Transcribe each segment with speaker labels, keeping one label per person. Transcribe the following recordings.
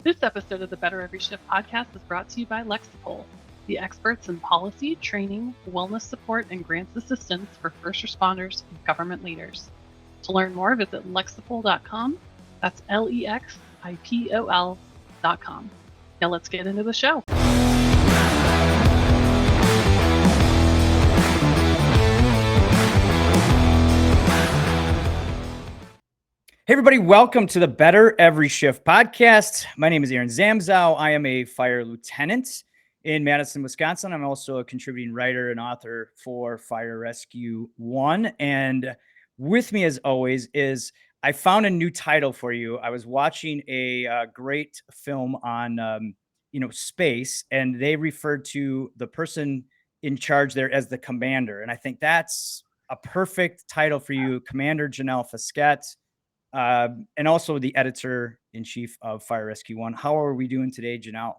Speaker 1: This episode of the Better Every Shift podcast is brought to you by Lexipol, the experts in policy, training, wellness support, and grants assistance for first responders and government leaders. To learn more, visit lexipol.com. That's LEXIPOL.com. Now let's get into the show.
Speaker 2: Hey, everybody. Welcome to the Better Every Shift podcast. My name is Aaron Zamzow. I am a fire lieutenant in Madison, Wisconsin. I'm also a contributing writer and author for Fire Rescue One. And with me, as always, is I found a new title for you. I was watching a great film on, space, and they referred to the person in charge there as the commander. And I think that's a perfect title for you, Commander Janelle Fisquette. And also the editor-in-chief of Fire Rescue One. How are we doing today, Janelle?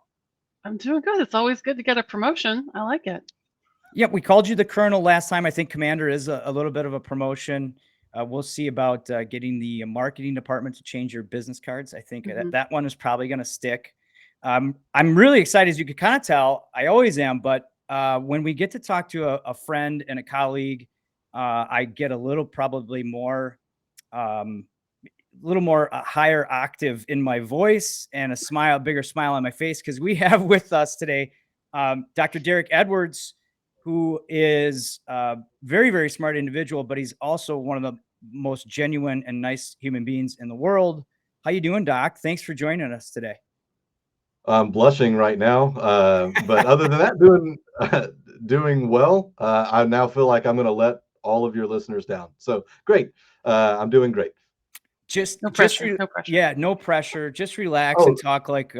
Speaker 1: I'm doing good. It's always good to get a promotion. I like it.
Speaker 2: Yeah, we called you the colonel last time. I think commander is a little bit of a promotion. We'll see about getting the marketing department to change your business cards. I think that one is probably going to stick. I'm really excited, as you could kind of tell. I always am, but when we get to talk to a friend and a colleague, I get a little probably more higher octave in my voice and a bigger smile on my face, because we have with us today Dr. Derrick Edwards, who is a very, very smart individual, but he's also one of the most genuine and nice human beings in the world. How you doing, Doc? Thanks for joining us today.
Speaker 3: I'm blushing right now, but other than that, doing well. I now feel like I'm going to let all of your listeners down. So great. I'm doing great.
Speaker 1: No pressure.
Speaker 2: Yeah, no pressure. Just relax and talk like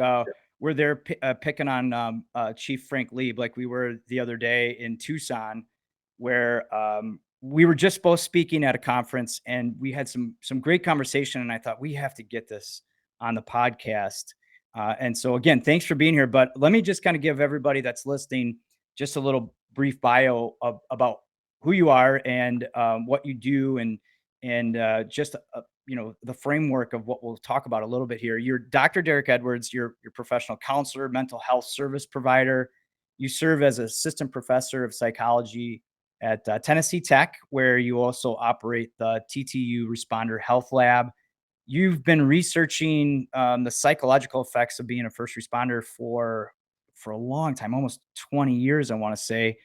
Speaker 2: we're there picking on Chief Frank Lieb, like we were the other day in Tucson, where we were just both speaking at a conference, and we had some great conversation. And I thought, we have to get this on the podcast. And so again, thanks for being here. But let me just kind of give everybody that's listening just a little brief bio about who you are and what you do, and just the framework of what we'll talk about a little bit here. You're Dr. Derrick Edwards. You're professional counselor, mental health service provider. You serve as assistant professor of psychology at Tennessee Tech, where you also operate the TTU Responder Health Lab. You've been researching the psychological effects of being a first responder for a long time, almost 20 years, I want to say.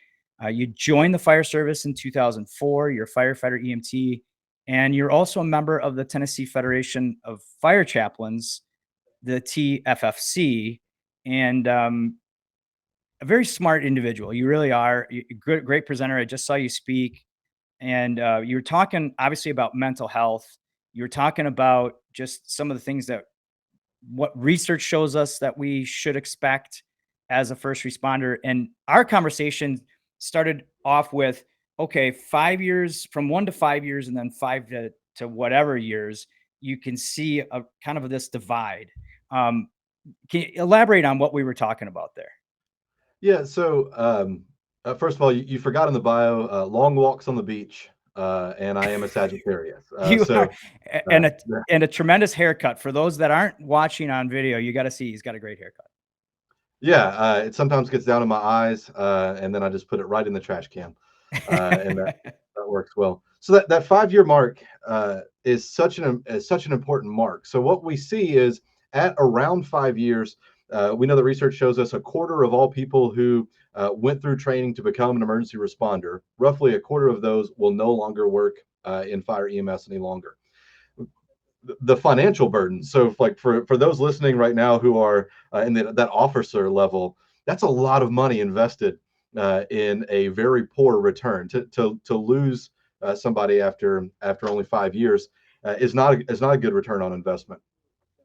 Speaker 2: You joined the fire service in 2004. You're a firefighter EMT. And you're also a member of the Tennessee Federation of Fire Chaplains, the TFFC, and a very smart individual. You really are. Great presenter. I just saw you speak, and you were talking obviously about mental health. You were talking about just some of the things what research shows us that we should expect as a first responder. And our conversation started off with, okay, 5 years, from 1 to 5 years, and then 5 to whatever years, you can see a kind of this divide. Can you elaborate on what we were talking about there?
Speaker 3: Yeah. So first of all, you forgot in the bio, long walks on the beach, and I am a Sagittarius.
Speaker 2: And a tremendous haircut. For those that aren't watching on video, you got to see he's got a great haircut.
Speaker 3: Yeah, it sometimes gets down to my eyes, and then I just put it right in the trash can. And that works well. So that 5-year mark is such an important mark. So what we see is at around 5 years, we know that research shows us a quarter of all people who went through training to become an emergency responder, roughly a quarter of those will no longer work in fire EMS any longer. The financial burden. So like for those listening right now who are in that officer level, that's a lot of money invested in a very poor return. To lose somebody after only 5 years is not a good return on investment.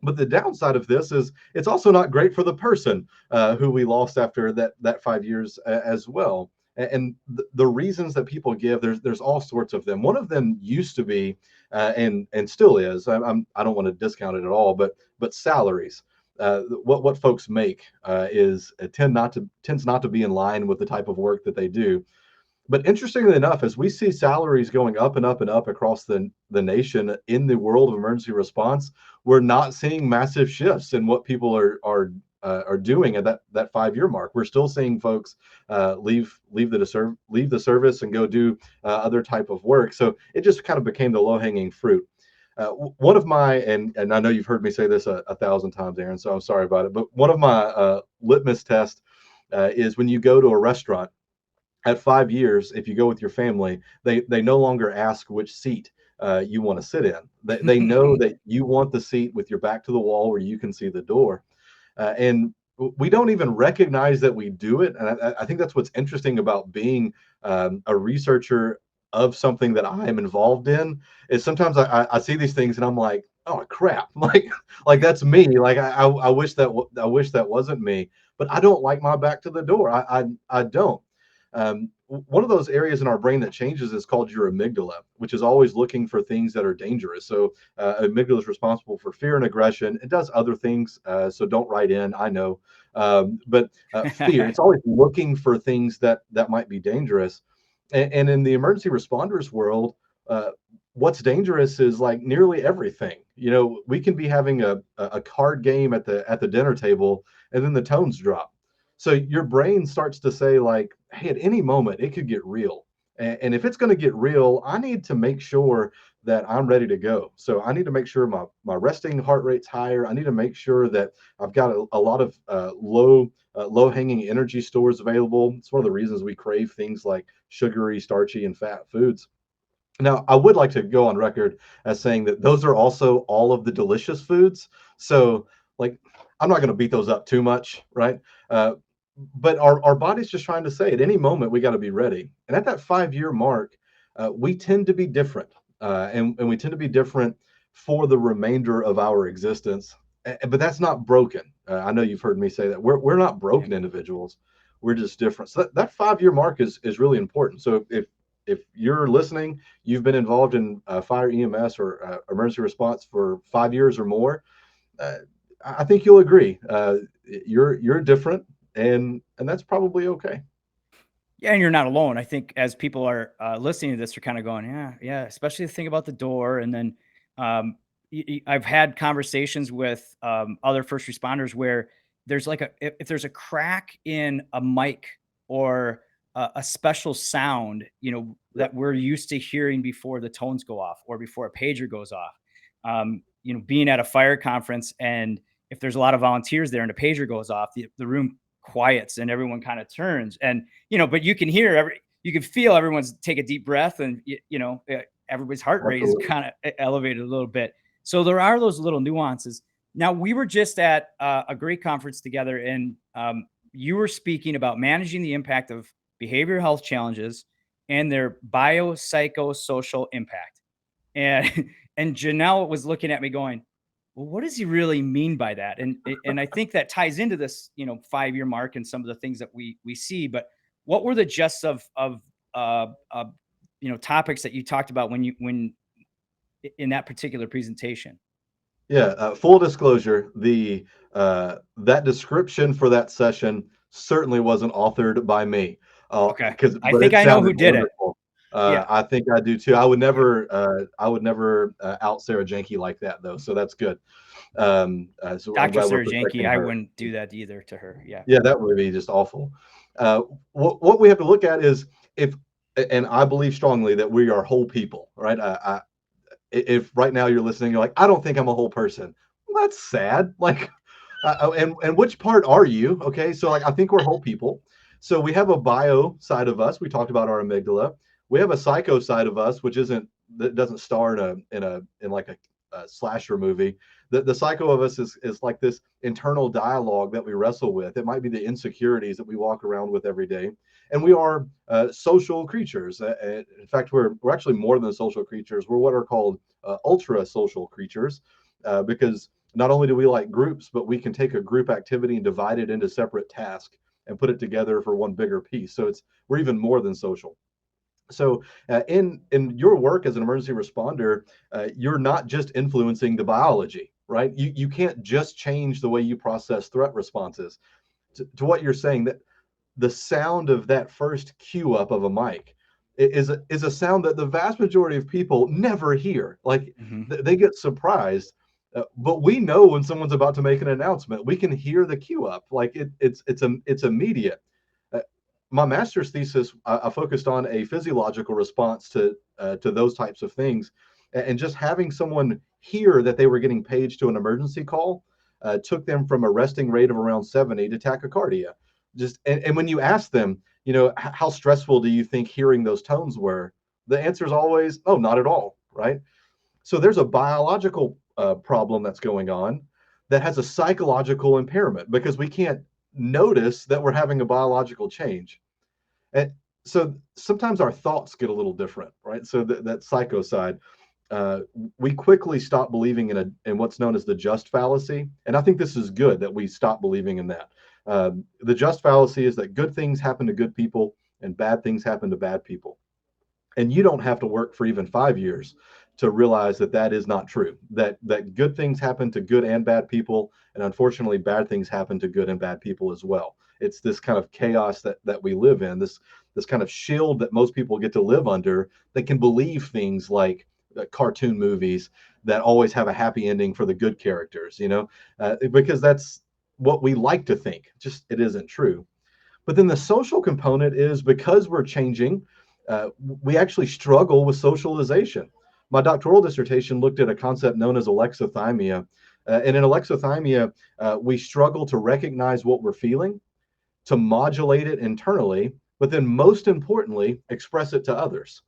Speaker 3: But the downside of this is it's also not great for the person who we lost after that 5 years as well. And the reasons that people give, there's all sorts of them. One of them used to be and still is. I don't want to discount it at all, but salaries. What folks make tends not to be in line with the type of work that they do. But interestingly enough, as we see salaries going up and up and up across the nation in the world of emergency response, we're not seeing massive shifts in what people are doing at that 5 year mark. We're still seeing folks leave the service and go do other type of work. So it just kind of became the low hanging fruit. One of my, and I know you've heard me say this a thousand times, Aaron, so I'm sorry about it, but one of my litmus tests is when you go to a restaurant at 5 years, if you go with your family, they no longer ask which seat you want to sit in. They know that you want the seat with your back to the wall where you can see the door. And we don't even recognize that we do it. And I think that's what's interesting about being a researcher of something that I am involved in is sometimes I see these things and I'm like, oh crap, like that's me. Like I wish I wish that wasn't me, but I don't like my back to the door. I don't. One of those areas in our brain that changes is called your amygdala, which is always looking for things that are dangerous. So amygdala is responsible for fear and aggression. It does other things, so don't write in. I know, but fear. It's always looking for things that might be dangerous. And in the emergency responders world, what's dangerous is like nearly everything. You know, we can be having a card game at the dinner table, and then the tones drop. So your brain starts to say like, hey, at any moment it could get real. And if it's going to get real, I need to make sure that I'm ready to go. So I need to make sure my resting heart rate's higher. I need to make sure that I've got a lot of low hanging energy stores available. It's one of the reasons we crave things like sugary, starchy, and fat foods. Now, I would like to go on record as saying that those are also all of the delicious foods. So, like, I'm not going to beat those up too much, right? But our body's just trying to say at any moment we got to be ready. And at that 5 year mark, we tend to be different, and we tend to be different for the remainder of our existence. But that's not broken. I know you've heard me say that we're not broken individuals. We're just different. So that 5 year mark is really important. So if you're listening, you've been involved in fire EMS or emergency response for 5 years or more, uh, I think you'll agree. You're different, and that's probably okay.
Speaker 2: Yeah, and you're not alone. I think as people are listening to this, they're kind of going, yeah, yeah. Especially the thing about the door, and then I've had conversations with other first responders where there's like if there's a crack in a mic or a special sound, that we're used to hearing before the tones go off or before a pager goes off. Being at a fire conference, and if there's a lot of volunteers there and a pager goes off, the room quiets and everyone kind of turns, and but you can you can feel everyone's take a deep breath, and everybody's heart rate is
Speaker 3: Absolutely.
Speaker 2: kind of elevated a little bit. So there are those little nuances. Now, we were just at a great conference together, and you were speaking about managing the impact of behavioral health challenges and their biopsychosocial impact. And and Janelle was looking at me going, well, what does he really mean by that? And I think that ties into this, 5 year mark and some of the things that we see. But what were the gests of topics that you talked about when in that particular presentation?
Speaker 3: Yeah, full disclosure, the that description for that session certainly wasn't authored by me,
Speaker 2: Okay. I
Speaker 3: but
Speaker 2: think
Speaker 3: it
Speaker 2: I know who
Speaker 3: sounded
Speaker 2: did it.
Speaker 3: wonderful.
Speaker 2: Yeah.
Speaker 3: I think I do too. I would never out Sarah Jenke like that though, so that's good. So I'm
Speaker 2: Dr.
Speaker 3: glad we're
Speaker 2: Sarajanki,
Speaker 3: protecting
Speaker 2: I
Speaker 3: her.
Speaker 2: wouldn't do that either to her. Yeah.
Speaker 3: Yeah, that would be just awful. What we have to look at is if, and I believe strongly that we are whole people, right? If right now you're listening, you're like, I don't think I'm a whole person. Well, that's sad. Like, and which part are you? Okay, so like I think we're whole people. So we have a bio side of us. We talked about our amygdala. We have a psycho side of us, which isn't that doesn't star in like a slasher movie. The psycho of us is like this internal dialogue that we wrestle with. It might be the insecurities that we walk around with every day, and we are social creatures. In fact, we're actually more than social creatures. We're what are called ultra social creatures, because not only do we like groups, but we can take a group activity and divide it into separate tasks and put it together for one bigger piece. So we're even more than social. So in your work as an emergency responder, you're not just influencing the biology, right? You can't just change the way you process threat responses. To what you're saying, that the sound of that first cue up of a mic is a sound that the vast majority of people never hear. Like
Speaker 2: Mhm.
Speaker 3: they get surprised, but we know when someone's about to make an announcement. We can hear the cue up. Like it's immediate. Uh, my master's thesis, I focused on a physiological response to those types of things, and just having someone hear that they were getting paged to an emergency call took them from a resting rate of around 70 to tachycardia. Just and when you ask them, how stressful do you think hearing those tones were? The answer is always, oh, not at all, right? So there's a biological problem that's going on that has a psychological impairment because we can't notice that we're having a biological change. And so sometimes our thoughts get a little different, right? So that psycho side, uh, we quickly stop believing in what's known as the just fallacy, and I think this is good that we stop believing in that. The just fallacy is that good things happen to good people and bad things happen to bad people, and you don't have to work for even 5 years to realize that that is not true. That good things happen to good and bad people, and unfortunately, bad things happen to good and bad people as well. It's this kind of chaos that we live in. This kind of shield that most people get to live under. They can believe things like cartoon movies that always have a happy ending for the good characters, because that's what we like to think. Just it isn't true. But then the social component is because we're changing, we actually struggle with socialization. My doctoral dissertation looked at a concept known as alexithymia. And in alexithymia, we struggle to recognize what we're feeling, to modulate it internally, but then most importantly, express it to others.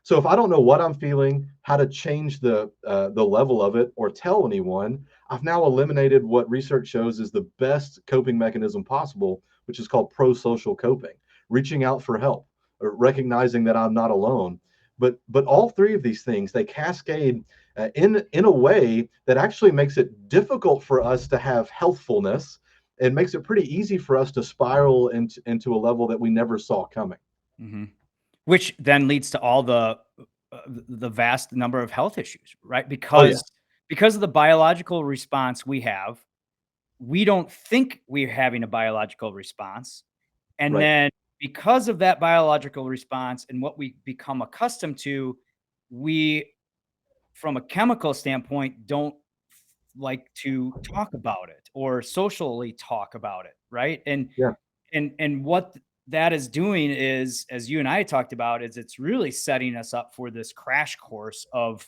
Speaker 3: So if I don't know what I'm feeling, how to change the level of it, or tell anyone, I've now eliminated what research shows is the best coping mechanism possible, which is called pro-social coping, reaching out for help, or recognizing that I'm not alone. But all three of these things, they cascade in a way that actually makes it difficult for us to have healthfulness, and makes it pretty easy for us to spiral into a level that we never saw coming.
Speaker 2: Mhm. Which then leads to all the vast number of health issues, right?
Speaker 3: Oh yeah,
Speaker 2: Because of the biological response we have, we don't think we're having a biological response. And
Speaker 3: right.
Speaker 2: then because of that biological response and what we become accustomed to, we, from a chemical standpoint, don't like to talk about it or socially talk about it, right?
Speaker 3: Yeah,
Speaker 2: And what that is doing is, as you and I talked about, is it's really setting us up for this crash course of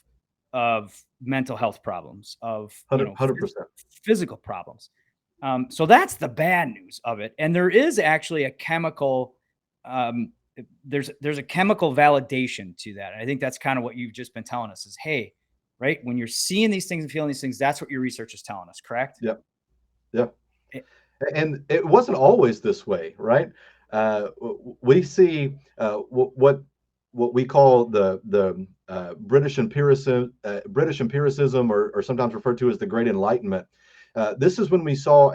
Speaker 2: mental health problems, of
Speaker 3: 100%.
Speaker 2: physical problems. So that's the bad news of it. And there is actually a chemical, um, there's a chemical validation to that. And I think that's kind of what you've just been telling us is, hey, right, when you're seeing these things and feeling these things, that's what your research is telling us, correct?
Speaker 3: Yeah, yeah.
Speaker 2: Eh,
Speaker 3: And it wasn't always this way, right? We see what we call the British empiricism, or sometimes referred to as the Great Enlightenment. This is when we saw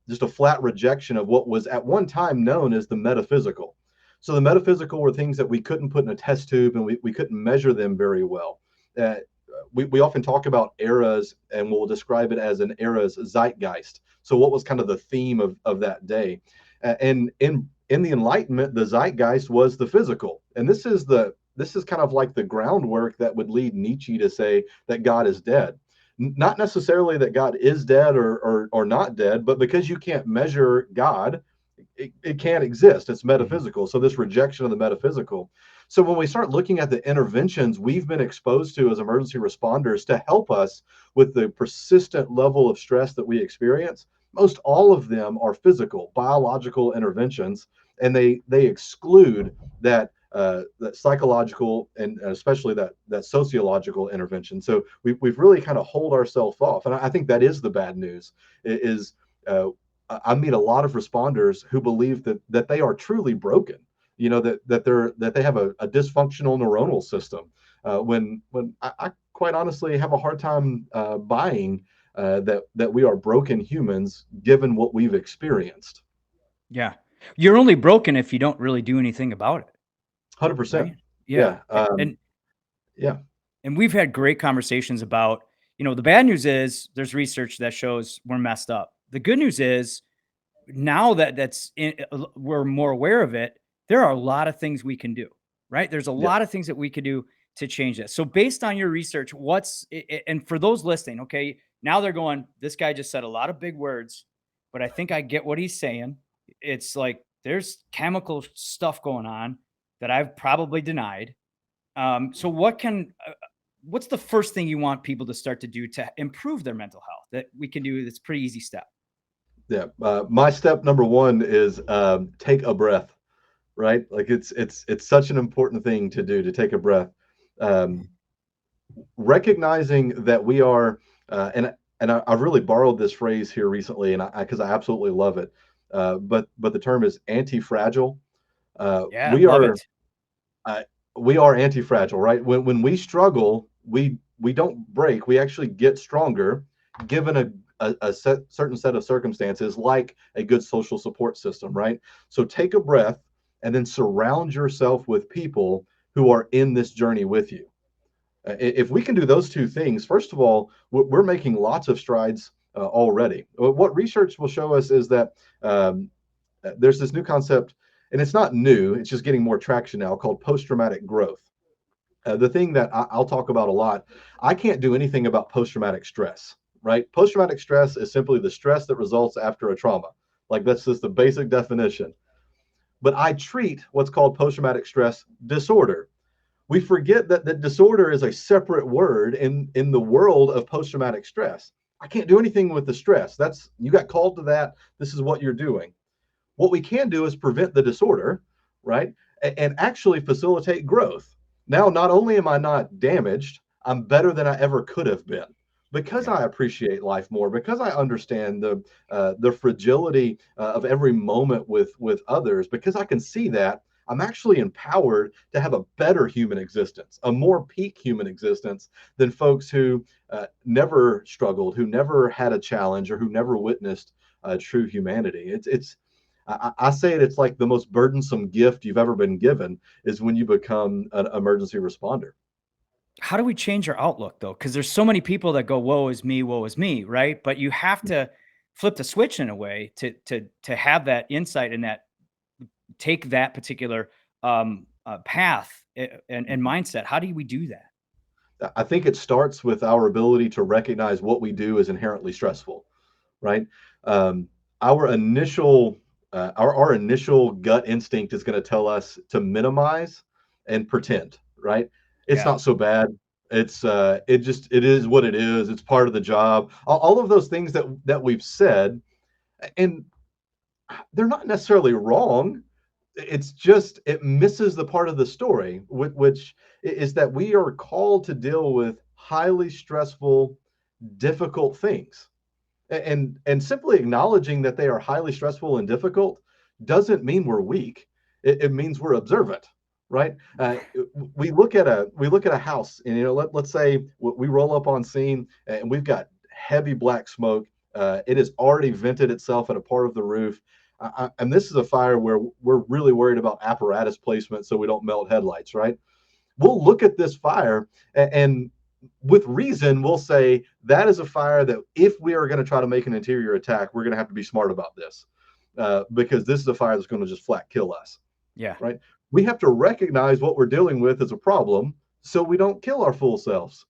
Speaker 3: just a flat rejection of what was at one time known as the metaphysical. So the metaphysical were things that we couldn't put in a test tube, and we couldn't measure them very well. Uh, we often talk about eras, and we'll describe it as an era's zeitgeist. So what was kind of the theme of that day? And in the Enlightenment, the zeitgeist was the physical, and this is kind of like the groundwork that would lead Nietzsche to say that God is dead. Not necessarily that God is dead or not dead, but because you can't measure God, it can't exist. It's
Speaker 2: mhm.
Speaker 3: metaphysical. So this rejection of the metaphysical. So when we start looking at the interventions we've been exposed to as emergency responders to help us with the persistent level of stress that we experience, most all of them are physical, biological interventions, and they exclude that psychological and especially that sociological intervention. So we've really kind of hold ourselves off, and I think that is the bad news. Is I meet a lot of responders who believe that they are truly broken. That they have a dysfunctional neuronal system. When I quite honestly have a hard time buying that we are broken humans given what we've experienced.
Speaker 2: Yeah. You're only broken if you don't really do anything about it,
Speaker 3: 100%.
Speaker 2: right? Yeah.
Speaker 3: Yeah. Yeah.
Speaker 2: And we've had great conversations about, the bad news is there's research that shows we're messed up. The good news is now that we're more aware of it, there are a lot of things we can do. right? There's a
Speaker 3: Yeah.
Speaker 2: lot of things that we could do to change that. So based on your research, and for those listening, okay, now they're going, this guy just said a lot of big words, but I think I get what he's saying. It's like there's chemical stuff going on that I've probably denied. So what's the first thing you want people to start to do to improve their mental health that we can do? That's a pretty easy step.
Speaker 3: Yeah. My step number one is take a breath, right? Like it's such an important thing to do, to take a breath. Um, Recognizing that we are, I've really borrowed this phrase here recently, and because I absolutely love it. But the term is anti-fragile. Uh,
Speaker 2: Yeah,
Speaker 3: we
Speaker 2: love
Speaker 3: are
Speaker 2: it.
Speaker 3: uh, we are anti-fragile, right? When we struggle, we don't break. We actually get stronger, given a certain set of circumstances, like a good social support system, right? So take a breath and then surround yourself with people who are in this journey with you. If we can do those two things, first of all, we're making lots of strides already. What research will show us is that there's this new concept, and it's not new, it's just getting more traction now, called post traumatic growth. The thing that I'll talk about a lot, I can't do anything about post traumatic stress, right? Post traumatic stress is simply the stress that results after a trauma. Like, that's just the basic definition. But I treat what's called post traumatic stress disorder. We forget that the disorder is a separate word in the world of post traumatic stress. I can't do anything with the stress. That's, you got called to that. This is what you're doing. What we can do is prevent the disorder, right? And actually facilitate growth. Now, not only am I not damaged, I'm better than I ever could have been, because
Speaker 2: Yeah.
Speaker 3: I appreciate life more, because I understand the fragility of every moment with others, because I can see that I'm actually empowered to have a better human existence, a more peak human existence than folks who never struggled, who never had a challenge, or who never witnessed true humanity. I say it's like the most burdensome gift you've ever been given is when you become an emergency responder.
Speaker 2: How do we change our outlook though? Because there's so many people that go, woe is me, right? But you have to flip the switch in a way to have that insight and that take that particular path and mindset. How do we do that?
Speaker 3: I think it starts with our ability to recognize what we do is inherently stressful, right? Um, our initial our initial gut instinct is going to tell us to minimize and pretend, right? It's
Speaker 2: Yeah.
Speaker 3: not so bad. It is what it is. It's part of the job. All of those things that we've said, and they're not necessarily wrong. It's just it misses the part of the story, which is that we are called to deal with highly stressful, difficult things. And simply acknowledging that they are highly stressful and difficult doesn't mean we're weak. It means we're observant, right? We look at a house, and let's say we roll up on scene and we've got heavy black smoke. It has already vented itself at a part of the roof. And this is a fire where we're really worried about apparatus placement so we don't melt headlights, right? We'll look at this fire, and with reason, we'll say that is a fire that if we are going to try to make an interior attack, we're going to have to be smart about this, because this is a fire that's going to just flat kill us,
Speaker 2: Yeah.
Speaker 3: right? We have to recognize what we're dealing with as a problem so we don't kill our full selves.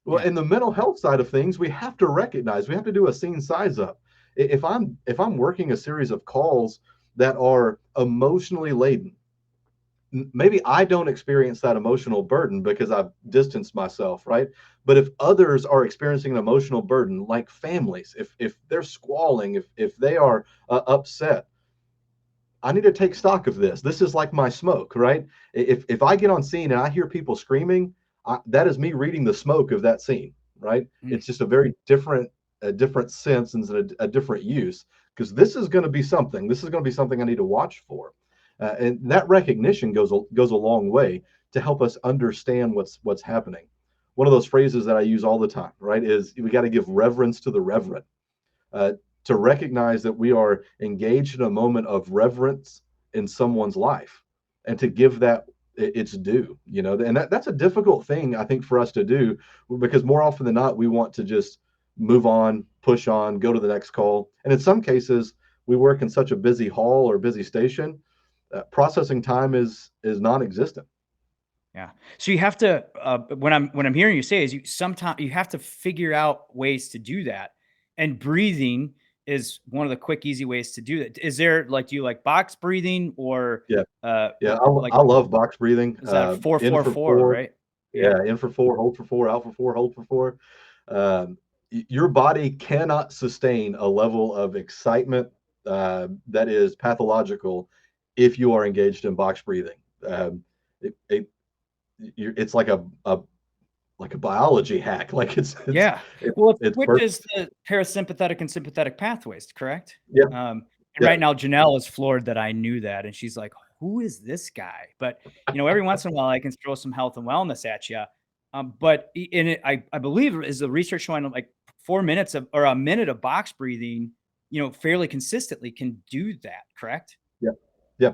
Speaker 3: Well,
Speaker 2: Yeah.
Speaker 3: in the mental health side of things, we have to recognize, we have to do a scene size up. If I'm working a series of calls that are emotionally laden, maybe I don't experience that emotional burden because I've distanced myself, right? But if others are experiencing an emotional burden, like families, if they're squalling, if they are upset, I need to take stock of this. This is like my smoke, right? If I get on scene and I hear people screaming, that is me reading the smoke of that scene, right?
Speaker 2: Mm.
Speaker 3: It's just a different sense and a different use, because this is going to be something. This is going to be something I need to watch for, and that recognition goes a long way to help us understand what's happening. One of those phrases that I use all the time, right, is we got to give reverence to the reverent. uh, to recognize that we are engaged in a moment of reverence in someone's life, and to give that its due, and that's a difficult thing, I think, for us to do, because more often than not we want to just move on, push on, go to the next call, and in some cases we work in such a busy hall or busy station, processing time is non-existent.
Speaker 2: Yeah. So you have to, when I'm hearing you say is sometimes you have to figure out ways to do that. And breathing is one of the quick, easy ways to do that. Is there like, do you like box breathing or,
Speaker 3: Yeah. Yeah.
Speaker 2: like,
Speaker 3: I love box breathing.
Speaker 2: is that
Speaker 3: In for
Speaker 2: 4-4-4,
Speaker 3: four.
Speaker 2: right? Yeah.
Speaker 3: Yeah. In for four, hold for four, out for four, hold for four. Your body cannot sustain a level of excitement that is pathological if you are engaged in box breathing. It, it, it's like a biology hack. Like
Speaker 2: Yeah. Well, it
Speaker 3: it's perfect.
Speaker 2: switches the parasympathetic and sympathetic pathways, correct?
Speaker 3: Yeah.
Speaker 2: And right now Janelle is floored that I knew that. And she's like, who is this guy? But, every once in a while I can throw some health and wellness at you. But in it, I believe is the research showing like 4 minutes of, or a minute of box breathing, fairly consistently can do that. Correct?
Speaker 3: Yeah. Yeah.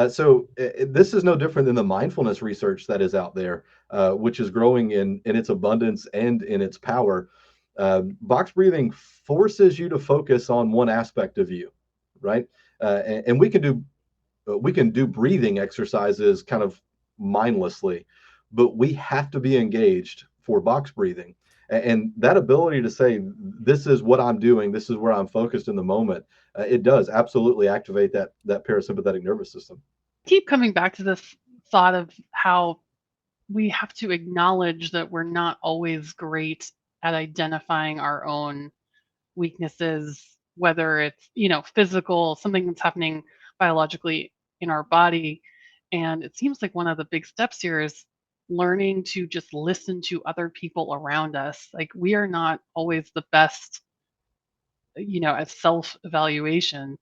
Speaker 3: So this is no different than the mindfulness research that is out there, which is growing in its abundance and in its power. Box breathing forces you to focus on one aspect of you, right? And we can do breathing exercises kind of mindlessly, but we have to be engaged for box breathing. And that ability to say, this is what I'm doing, this is where I'm focused in the moment, it does absolutely activate that parasympathetic nervous system.
Speaker 1: Keep coming back to this thought of how we have to acknowledge that we're not always great at identifying our own weaknesses, whether it's, physical, something that's happening biologically in our body. And it seems like one of the big steps here is learning to just listen to other people around us. Like we are not always the best, at self evaluation.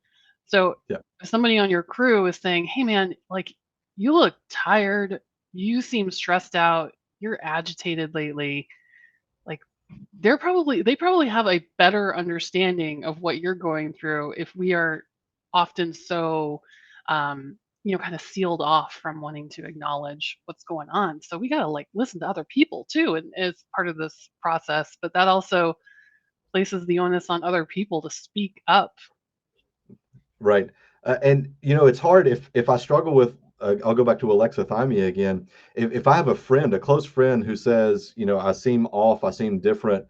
Speaker 1: So
Speaker 3: Yeah.
Speaker 1: if somebody on your crew is saying, hey man, like you look tired, you seem stressed out, you're agitated lately, like they probably have a better understanding of what you're going through if we are often so kind of sealed off from wanting to acknowledge what's going on. So we got to like listen to other people too, and as part of this process, but that also places the onus on other people to speak up.
Speaker 3: Right. And it's hard if I struggle with. I'll go back to alexithymia again. If I have a friend, a close friend, who says, I seem off, I seem different,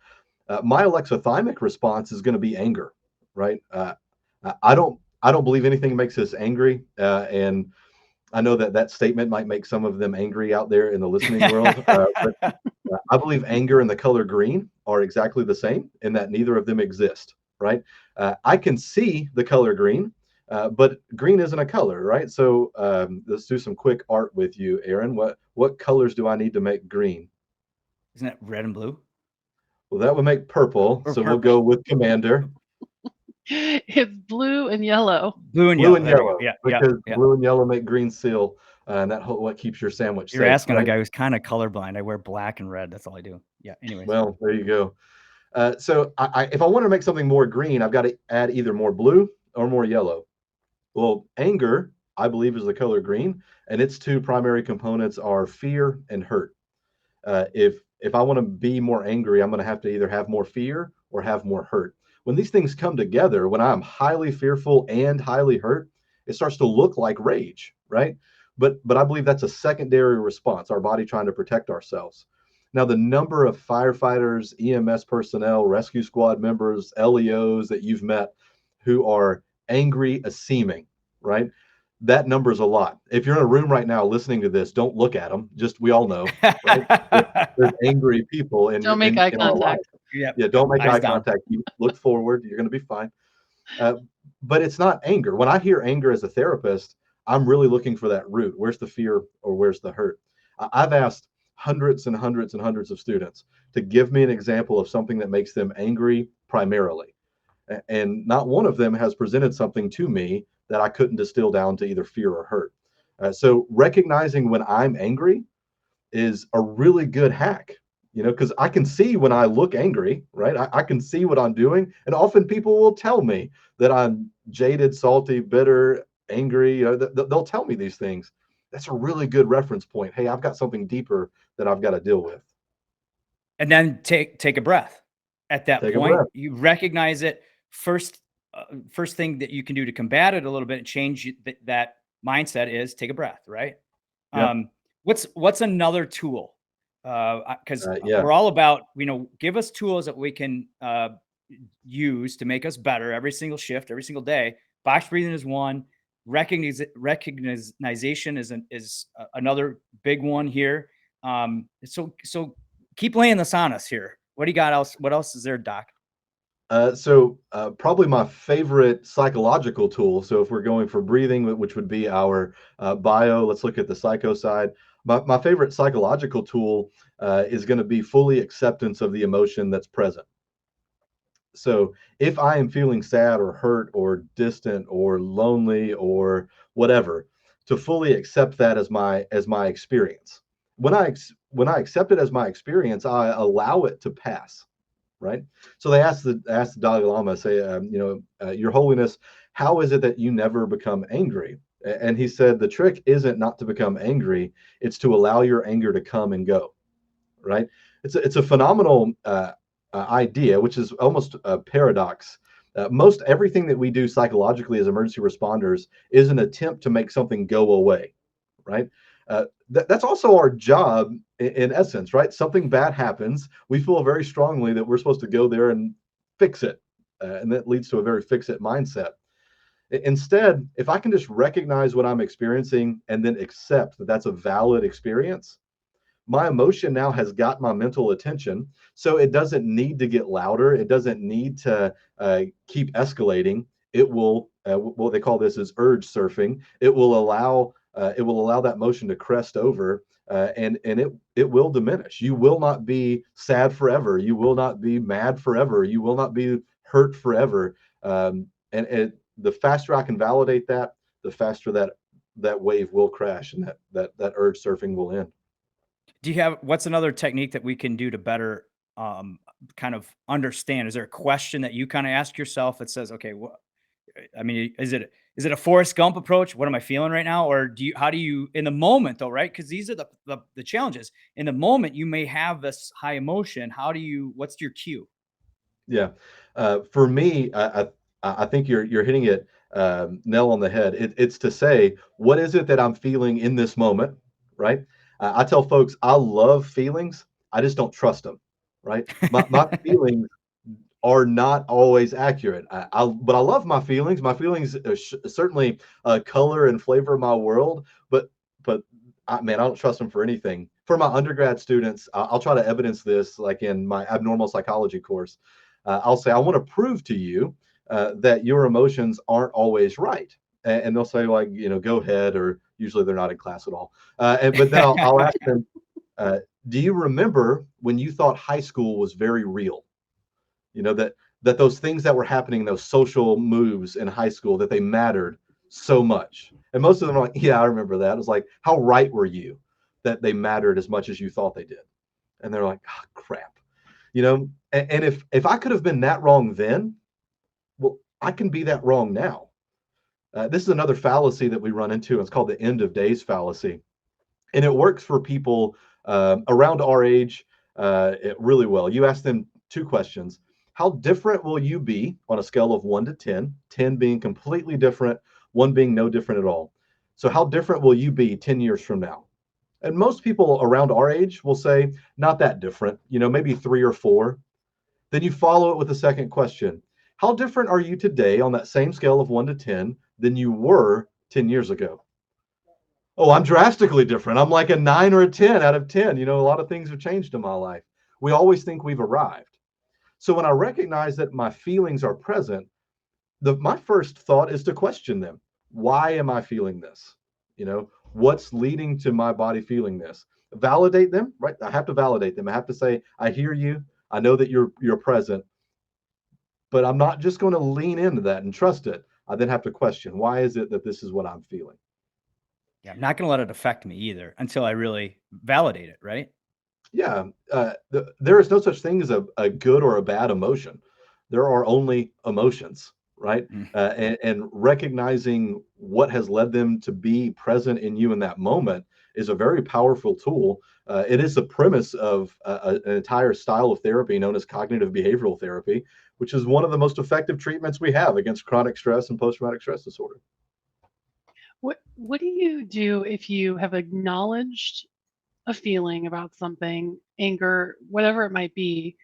Speaker 3: my alexithymic response is going to be anger. Right. I don't believe anything makes us angry, and I know that statement might make some of them angry out there in the listening world. But I believe anger and the color green are exactly the same, in that neither of them exist. Right. I can see the color green, but green isn't a color, right? So let's do some quick art with you, Aaron. What colors do I need to make green?
Speaker 2: Isn't that red and blue?
Speaker 3: Well, that would make purple.
Speaker 2: Or
Speaker 3: So we'll
Speaker 2: purple?
Speaker 3: go with Commander.
Speaker 1: It's blue and yellow.
Speaker 2: Blue and
Speaker 3: Blue
Speaker 2: yellow.
Speaker 3: and
Speaker 2: There we go.
Speaker 3: yellow,
Speaker 2: Yeah. Yeah.
Speaker 3: because
Speaker 2: Yeah.
Speaker 3: blue and yellow make green seal, and what keeps your sandwich
Speaker 2: You're
Speaker 3: safe,
Speaker 2: asking a
Speaker 3: right?
Speaker 2: guy who's kind of colorblind. I wear black and red. That's all I do. Yeah. Anyways.
Speaker 3: Well, there you go. So if I want to make something more green, I've got to add either more blue or more yellow. Well, anger, I believe, is the color green, and its two primary components are fear and hurt. If I want to be more angry, I'm going to have to either have more fear or have more hurt. When these things come together, when I'm highly fearful and highly hurt, it starts to look like rage, right? But I believe that's a secondary response, our body trying to protect ourselves. Now, the number of firefighters, EMS personnel, rescue squad members, LEOs that you've met who are angry as seeming, right? That number is a lot. If you're in a room right now listening to this, don't look at them. Just, we all know, right? There's angry people in
Speaker 1: Don't make eye
Speaker 3: in our life.
Speaker 1: contact.
Speaker 2: Yep.
Speaker 3: Yeah, don't make
Speaker 2: Eyes
Speaker 3: eye
Speaker 2: down.
Speaker 3: contact. You look forward. You're going to be fine. Uh, but it's not anger. When I hear anger as a therapist, I'm really looking for that root. Where's the fear or where's the hurt? I've asked hundreds and hundreds and hundreds of students to give me an example of something that makes them angry primarily. And not one of them has presented something to me that I couldn't distill down to either fear or hurt. So recognizing when I'm angry is a really good hack, because I can see when I look angry, right? I can see what I'm doing. And often people will tell me that I'm jaded, salty, bitter, angry. They'll tell me these things. That's a really good reference point. Hey, I've got something deeper that I've got to deal with.
Speaker 2: And then take a breath. At that
Speaker 3: Take a
Speaker 2: point,
Speaker 3: breath.
Speaker 2: you recognize it. First thing that you can do to combat it a little bit and change that mindset is take a breath, right?
Speaker 3: Yep.
Speaker 2: what's another tool? Because
Speaker 3: Yeah.
Speaker 2: we're all about, give us tools that we can use to make us better every single shift, every single day. Box breathing is one. Recognition is another big one here. So keep laying this on us here. What do you got else? What else is there, Doc?
Speaker 3: Probably my favorite psychological tool. So if we're going for breathing, which would be our bio, let's look at the psycho side. My favorite psychological tool is going to be fully acceptance of the emotion that's present. So if I am feeling sad or hurt or distant or lonely or whatever, to fully accept that as my experience. When I accept it as my experience, I allow it to pass. Right. So they asked the Dalai Lama, say, Your Holiness, how is it that you never become angry? And he said, the trick isn't not to become angry; it's to allow your anger to come and go. Right. It's a phenomenal idea, which is almost a paradox. Most everything that we do psychologically as emergency responders is an attempt to make something go away. Right. That's also our job in essence, right? Something bad happens. We feel very strongly that we're supposed to go there and fix it. And that leads to a very fix it mindset. Instead, if I can just recognize what I'm experiencing and then accept that that's a valid experience, my emotion now has got my mental attention. So it doesn't need to get louder. It doesn't need to keep escalating. It will, what they call this is urge surfing. It will allow that motion to crest over, and it will diminish. You will not be sad forever. You will not be mad forever. You will not be hurt forever. And the faster I can validate that, the faster that wave will crash, and that urge surfing will end.
Speaker 2: What's another technique that we can do to better kind of understand? Is there a question that you kind of ask yourself that says, okay, I mean, is it a Forrest Gump approach? What am I feeling right now? Or how do you in the moment though, right? Because these are the challenges. In the moment, you may have this high emotion. What's your cue?
Speaker 3: Yeah. For me, I think you're hitting it nail on the head. It's to say, what is it that I'm feeling in this moment, right? I tell folks I love feelings. I just don't trust them, right? My feelings are not always accurate. But I love my feelings. My feelings certainly color and flavor my world. But man, I don't trust them for anything. For my undergrad students, I'll try to evidence this, like in my abnormal psychology course. I'll say, I want to prove to you that your emotions aren't always right. And they'll say, like, go ahead, or usually they're not in class at all. But then I'll ask them, do you remember when you thought high school was very real? That those things that were happening, those social moves in high school, that they mattered so much. And most of them are like, yeah, I remember that. It was like, how right were you that they mattered as much as you thought they did? And they're like, oh, crap. And if I could have been that wrong then, well, I can be that wrong now. This is another fallacy that we run into. It's called the end of days fallacy. And it works for people around our age really well. You ask them two questions. How different will you be on a scale of 1 to 10, 10 being completely different, 1 being no different at all? So how different will you be 10 years from now? And most people around our age will say, not that different, maybe 3 or 4. Then you follow it with a second question. How different are you today on that same scale of 1 to 10 than you were 10 years ago? Oh, I'm drastically different. I'm like a 9 or a 10 out of 10. A lot of things have changed in my life. We always think we've arrived. So when I recognize that my feelings are present, my first thought is to question them. Why am I feeling this? What's leading to my body feeling this? Validate them, right? I have to validate them. I have to say, I hear you. I know that you're present, but I'm not just going to lean into that and trust it. I then have to question, why is it that this is what I'm feeling?
Speaker 2: Yeah, I'm not going to let it affect me either until I really validate it, right?
Speaker 3: Yeah, there is no such thing as a good or a bad emotion. There are only emotions, right?
Speaker 2: Mm.
Speaker 3: And recognizing what has led them to be present in you in that moment is a very powerful tool. It is the premise of an entire style of therapy known as cognitive behavioral therapy, which is one of the most effective treatments we have against chronic stress and post-traumatic stress disorder.
Speaker 1: What do you do if you have acknowledged a feeling about something, anger, whatever it might be,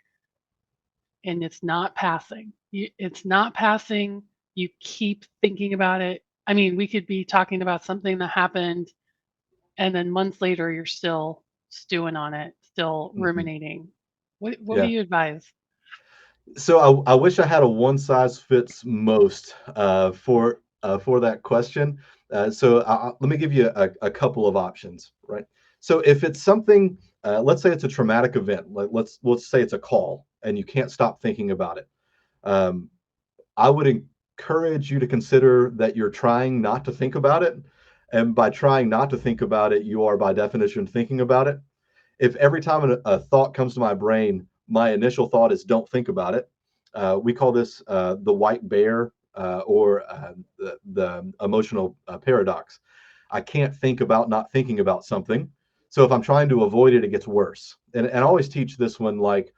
Speaker 1: and it's not passing? It's not passing. You keep thinking about it. I mean, we could be talking about something that happened, and then months later, you're still stewing on it, still
Speaker 3: Mhm.
Speaker 1: ruminating. What do
Speaker 3: Yeah.
Speaker 1: you advise?
Speaker 3: So I wish I had a one size fits most for that question. Let me give you a couple of options, right? So if it's something, let's say it's a traumatic event, let's say it's a call, and you can't stop thinking about it. Um, I would encourage you to consider that you're trying not to think about it, and by trying not to think about it, you are by definition thinking about it. If every time a thought comes to my brain, my initial thought is don't think about it. We call this the white bear or the emotional paradox. I can't think about not thinking about something. So if I'm trying to avoid it, it gets worse. And I always teach this one like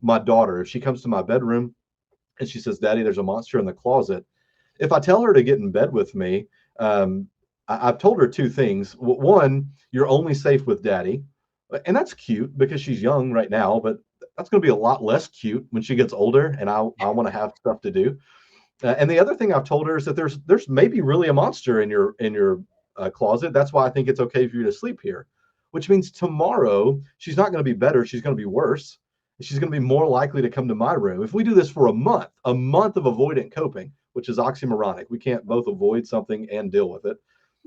Speaker 3: my daughter, if she comes to my bedroom and she says, Daddy, there's a monster in the closet. If I tell her to get in bed with me, um, I've told her two things. One, you're only safe with Daddy, and that's cute because she's young right now, but that's going to be a lot less cute when she gets older, and I want to have stuff to do. And the other thing I've told her is that there's maybe really a monster in your closet. That's why I think it's okay for you to sleep here. Which means tomorrow she's not going to be better. She's going to be worse. She's going to be more likely to come to my room. If we do this for a month of avoidant coping, which is oxymoronic, we can't both avoid something and deal with it.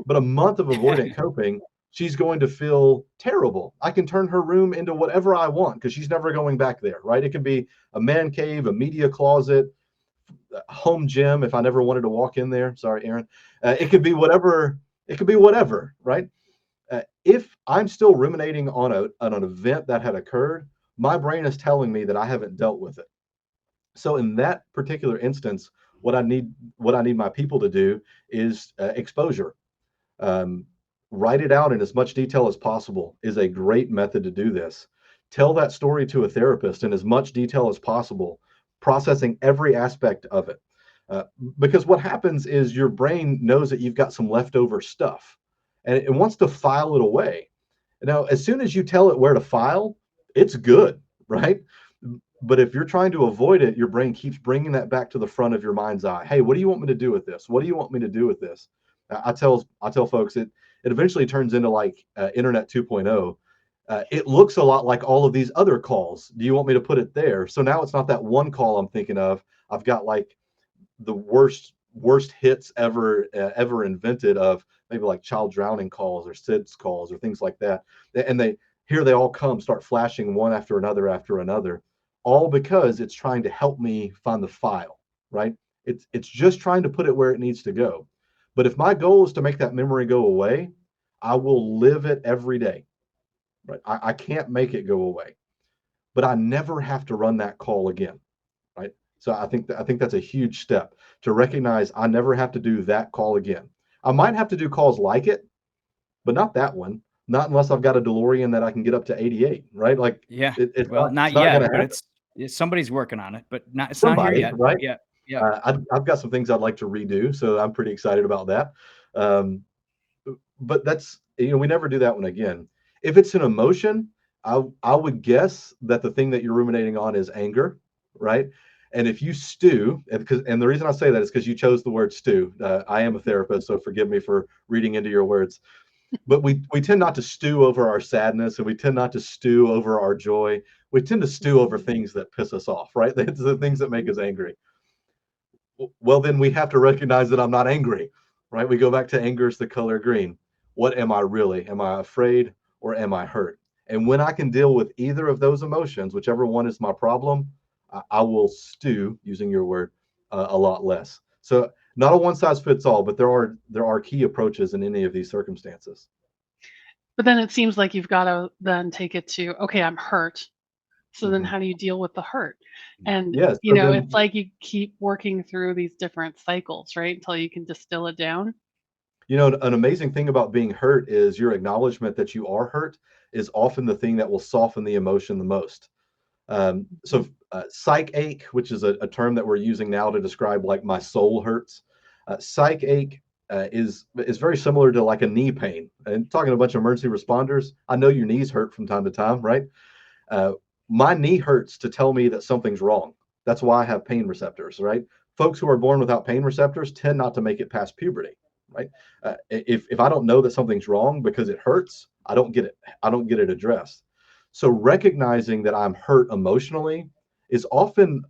Speaker 3: But a month of avoidant coping, she's going to feel terrible. I can turn her room into whatever I want because she's never going back there, right? It can be a man cave, a media closet, home gym if I never wanted to walk in there. Sorry, Aaron. It could be whatever. It could be whatever, right? If I'm still ruminating on an event that had occurred, my brain is telling me that I haven't dealt with it. So in that particular instance, what I need my people to do is exposure. Um, Write it out in as much detail as possible is a great method to do this. Tell that story to a therapist in as much detail as possible, processing every aspect of it. Uh, because what happens is your brain knows that you've got some leftover stuff and it wants to file it away. Now, as soon as you tell it where to file, it's good, right? But if you're trying to avoid it, your brain keeps bringing that back to the front of your mind's eye. Hey, what do you want me to do with this? What do you want me to do with this? I tell folks it eventually turns into like Internet 2.0. It looks a lot like all of these other calls. Do you want me to put it there? So now it's not that one call I'm thinking of. I've got like the worst hits ever invented of maybe like child drowning calls or SIDS calls or things like that. And they all come start flashing one after another, all because it's trying to help me find the file, right? It's just trying to put it where it needs to go. But if my goal is to make that memory go away, I will live it every day. Right? I can't make it go away, but I never have to run that call again. Right? So I think that's a huge step to recognize I never have to do that call again. I might have to do calls like it, but not that one. Not unless I've got a DeLorean that I can get up to 88, right? Like
Speaker 2: Yeah. Well,
Speaker 3: it's
Speaker 2: not
Speaker 3: not going
Speaker 2: yet,
Speaker 3: to
Speaker 2: but
Speaker 3: happen.
Speaker 2: somebody's working on it, but it's not here
Speaker 3: Somebody,
Speaker 2: yet.
Speaker 3: right?
Speaker 2: Yeah. Yeah.
Speaker 3: I've got some things I'd like to redo, so I'm pretty excited about that. Um, but that's we never do that one again. If it's an emotion, I would guess that the thing that you're ruminating on is anger, right? And if you stew, and the reason I say that is because you chose the word stew. I am a therapist, so forgive me for reading into your words. But we tend not to stew over our sadness, and we tend not to stew over our joy. We tend to stew over things that piss us off, right? It's the things that make us angry. Well, then we have to recognize that I'm not angry, right? We go back to anger is the color green. What am I really? Am I afraid or am I hurt? And when I can deal with either of those emotions, whichever one is my problem, I will stew, using your word, a lot less. So not a one size fits all, but there are key approaches in any of these circumstances.
Speaker 1: But then it seems like you've got to then take it to, okay, I'm hurt. So then
Speaker 3: Mhm.
Speaker 1: how do you deal with the hurt? And,
Speaker 3: Yeah. So
Speaker 1: it's
Speaker 3: then
Speaker 1: like you keep working through these different cycles, right? Until you can distill it down.
Speaker 3: An amazing thing about being hurt is your acknowledgement that you are hurt is often the thing that will soften the emotion the most. Psych ache, which is a term that we're using now to describe like my soul hurts. Psych ache is very similar to like a knee pain. And talking to a bunch of emergency responders, I know your knees hurt from time to time, right? Uh, my knee hurts to tell me that something's wrong. That's why I have pain receptors, right? Folks who are born without pain receptors tend not to make it past puberty, right? If I don't know that something's wrong because it hurts, I don't get it. I don't get it addressed. So recognizing that I'm hurt emotionally is often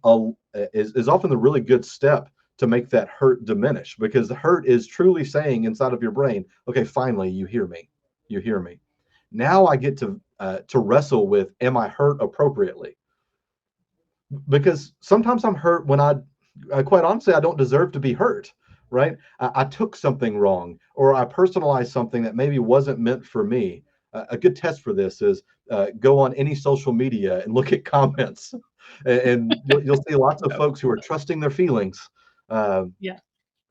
Speaker 3: is often the really good step to make that hurt diminish, because the hurt is truly saying inside of your brain, okay, finally you hear me. You hear me. Now I get to wrestle with, am I hurt appropriately? Because sometimes I'm hurt when quite honestly, I don't deserve to be hurt, right? I took something wrong, or I personalized something that maybe wasn't meant for me. A good test for this is go on any social media and look at comments, and you'll see lots of
Speaker 2: Yep.
Speaker 3: folks who are trusting their feelings. Uh,
Speaker 1: Yeah.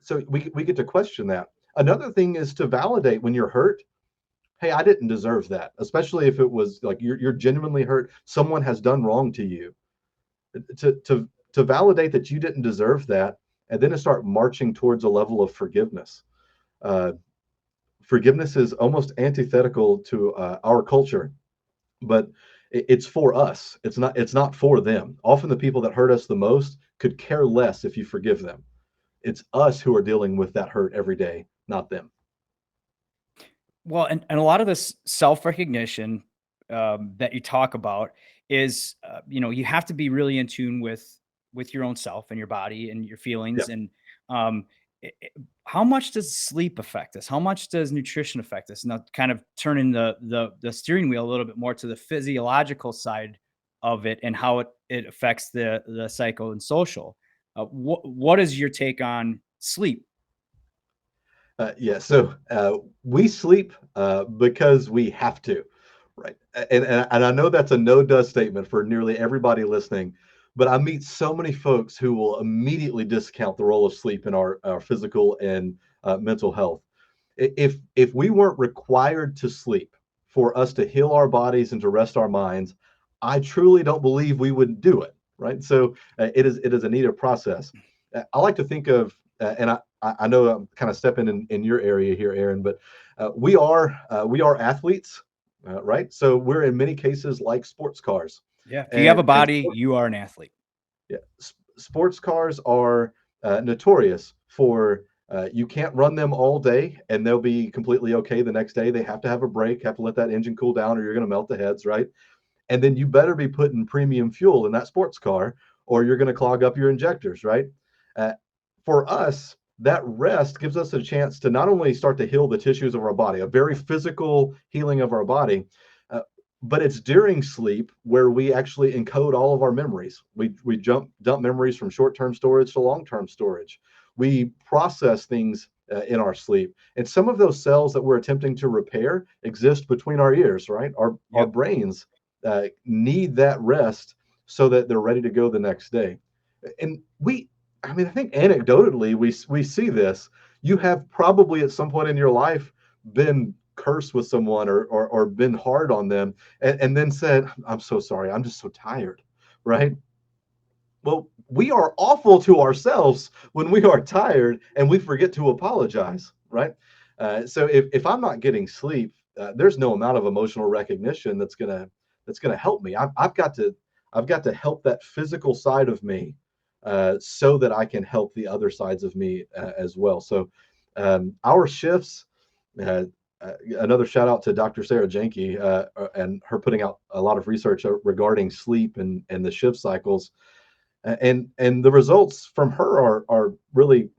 Speaker 3: so we get to question that. Another thing is to validate when you're hurt. Hey, I didn't deserve that, especially if it was like you're genuinely hurt. Someone has done wrong to you. To validate that you didn't deserve that, and then to start marching towards a level of forgiveness. Uh, Forgiveness is almost antithetical to our culture, but it's for us. It's not for them. Often the people that hurt us the most could care less if you forgive them. It's us who are dealing with that hurt every day, not them.
Speaker 2: Well, and a lot of this self-recognition that you talk about is, you have to be really in tune with your own self and your body and your
Speaker 3: Yeah.
Speaker 2: feelings. And um, how much does sleep affect us? How much does nutrition affect us? Now, kind of turning the steering wheel a little bit more to the physiological side of it and how it affects the psycho and social. What is your take on sleep?
Speaker 3: Yeah, so we sleep because we have to, right? And I know that's a no duh statement for nearly everybody listening, but I meet so many folks who will immediately discount the role of sleep in our physical and mental health. If we weren't required to sleep for us to heal our bodies and to rest our minds, I truly don't believe we would do it, right? So it is a needed process. I like to think of, and I know I'm kind of stepping in your area here, Aaron, but we are athletes, right? So we're in many cases like sports cars,
Speaker 2: Yeah, if you have a
Speaker 3: and
Speaker 2: body, you are an athlete.
Speaker 3: yeah, sports cars are notorious for you can't run them all day and they'll be completely okay the next day. They have to have a break, have to let that engine cool down, or you're going to melt the heads, right? And then you better be putting premium fuel in that sports car, or you're going to clog up your injectors, right? Uh, for us, that rest gives us a chance to not only start to heal the tissues of our body, a very physical healing of our body, uh, but it's during sleep where we actually encode all of our memories. We dump memories from short-term storage to long-term storage. We process things in our sleep, and some of those cells that we're attempting to repair exist between our ears, right? Our
Speaker 2: Yep.
Speaker 3: brains need that rest so that they're ready to go the next day. And I mean, I think anecdotally, we see this. You have probably at some point in your life been cursed with someone, or been hard on them, and then said, I'm so sorry, I'm just so tired, right? Well, we are awful to ourselves when we are tired and we forget to apologize, right? So if I'm not getting sleep, there's no amount of emotional recognition that's gonna help me. I've got to help that physical side of me, so that I can help the other sides of me as well. So our shifts. Uh, Another shout out to Dr. Sarah Jenke and her putting out a lot of research regarding sleep and the shift cycles, and the results from her are really,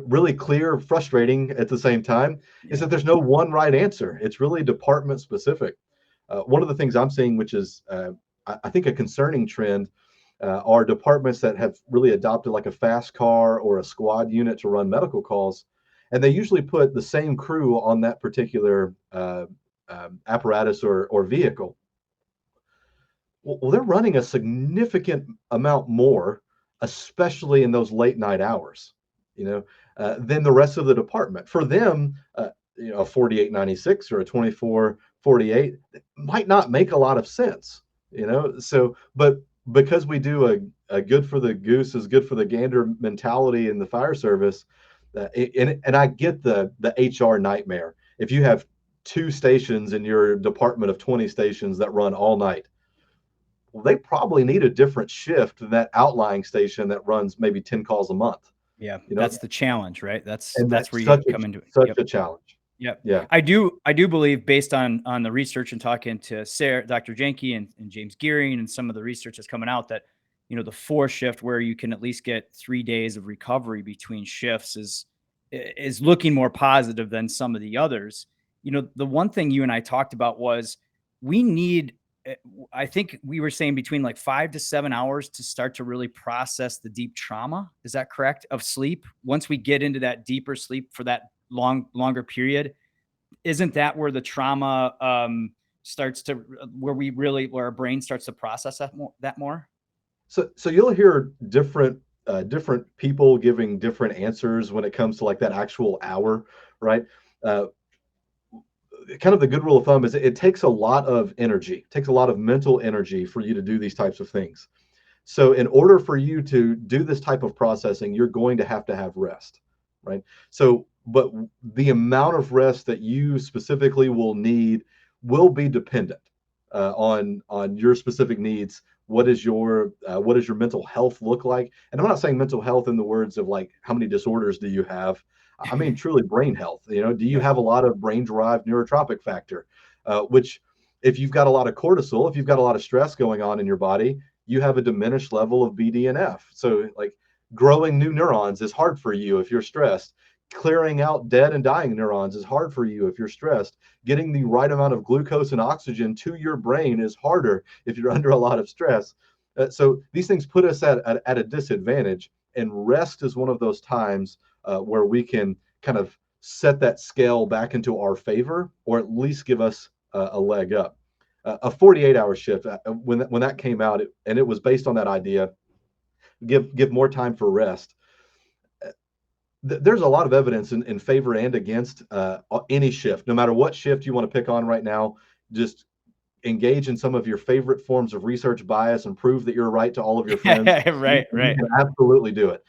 Speaker 3: really clear, frustrating at the same time. Is
Speaker 2: Yeah.
Speaker 3: that there's no one right answer. It's really department specific. One of the things I'm seeing, which is I think a concerning trend, are departments that have really adopted like a fast car or a squad unit to run medical calls, and they usually put the same crew on that particular apparatus or vehicle. Well, they're running a significant amount more, especially in those late night hours, than the rest of the department. For them, a 4896 or a 2448 might not make a lot of sense, So, but because we do a good for the goose is good for the gander mentality in the fire service, And I get the HR nightmare. If you have 2 stations in your department of 20 stations that run all night, well, they probably need a different shift than that outlying station that runs maybe 10 calls a month.
Speaker 2: Yeah,
Speaker 3: You know,
Speaker 2: that's the challenge, right? That's
Speaker 3: and
Speaker 2: that's where
Speaker 3: that's
Speaker 2: you
Speaker 3: such a
Speaker 2: come into it.
Speaker 3: such
Speaker 2: Yep.
Speaker 3: a challenge.
Speaker 2: Yep.
Speaker 3: Yeah.
Speaker 2: I do believe, based on the research and talking to Sarah, Dr. Jenke, and James Gearing, and some of the research that's coming out, that the 4 shift, where you can at least get 3 days of recovery between shifts, is looking more positive than some of the others. The one thing you and I talked about was, we need, I think we were saying, between like 5 to 7 hours to start to really process the deep trauma. Is that correct? Of sleep. Once we get into that deeper sleep for that longer period, isn't that where the trauma starts to, where our brain starts to process that more?
Speaker 3: So you'll hear different people giving different answers when it comes to like that actual hour, right? Uh, Kind of the good rule of thumb is it takes a lot of energy, takes a lot of mental energy for you to do these types of things. So in order for you to do this type of processing, you're going to have rest, right? So, but the amount of rest that you specifically will need will be dependent on your specific needs. What does your mental health look like? And I'm not saying mental health in the words of like how many disorders do you have. I mean truly brain health. Do you
Speaker 2: Yep.
Speaker 3: have a lot of brain-derived neurotropic factor, which if you've got a lot of cortisol, if you've got a lot of stress going on in your body, you have a diminished level of BDNF. So, like, growing new neurons is hard for you if you're stressed. Clearing out dead and dying neurons is hard for you if you're stressed. Getting the right amount of glucose and oxygen to your brain is harder if you're under a lot of stress. So these things put us at a disadvantage, and rest is one of those times where we can kind of set that scale back into our favor, or at least give us a leg up. A 48-hour shift, when that came out, and it was based on that idea, give more time for rest. There's a lot of evidence in favor and against any shift, no matter what shift you want to pick on right now. Just engage in some of your favorite forms of research bias and prove that you're right to all of your friends.
Speaker 2: Right.
Speaker 3: You can absolutely do it.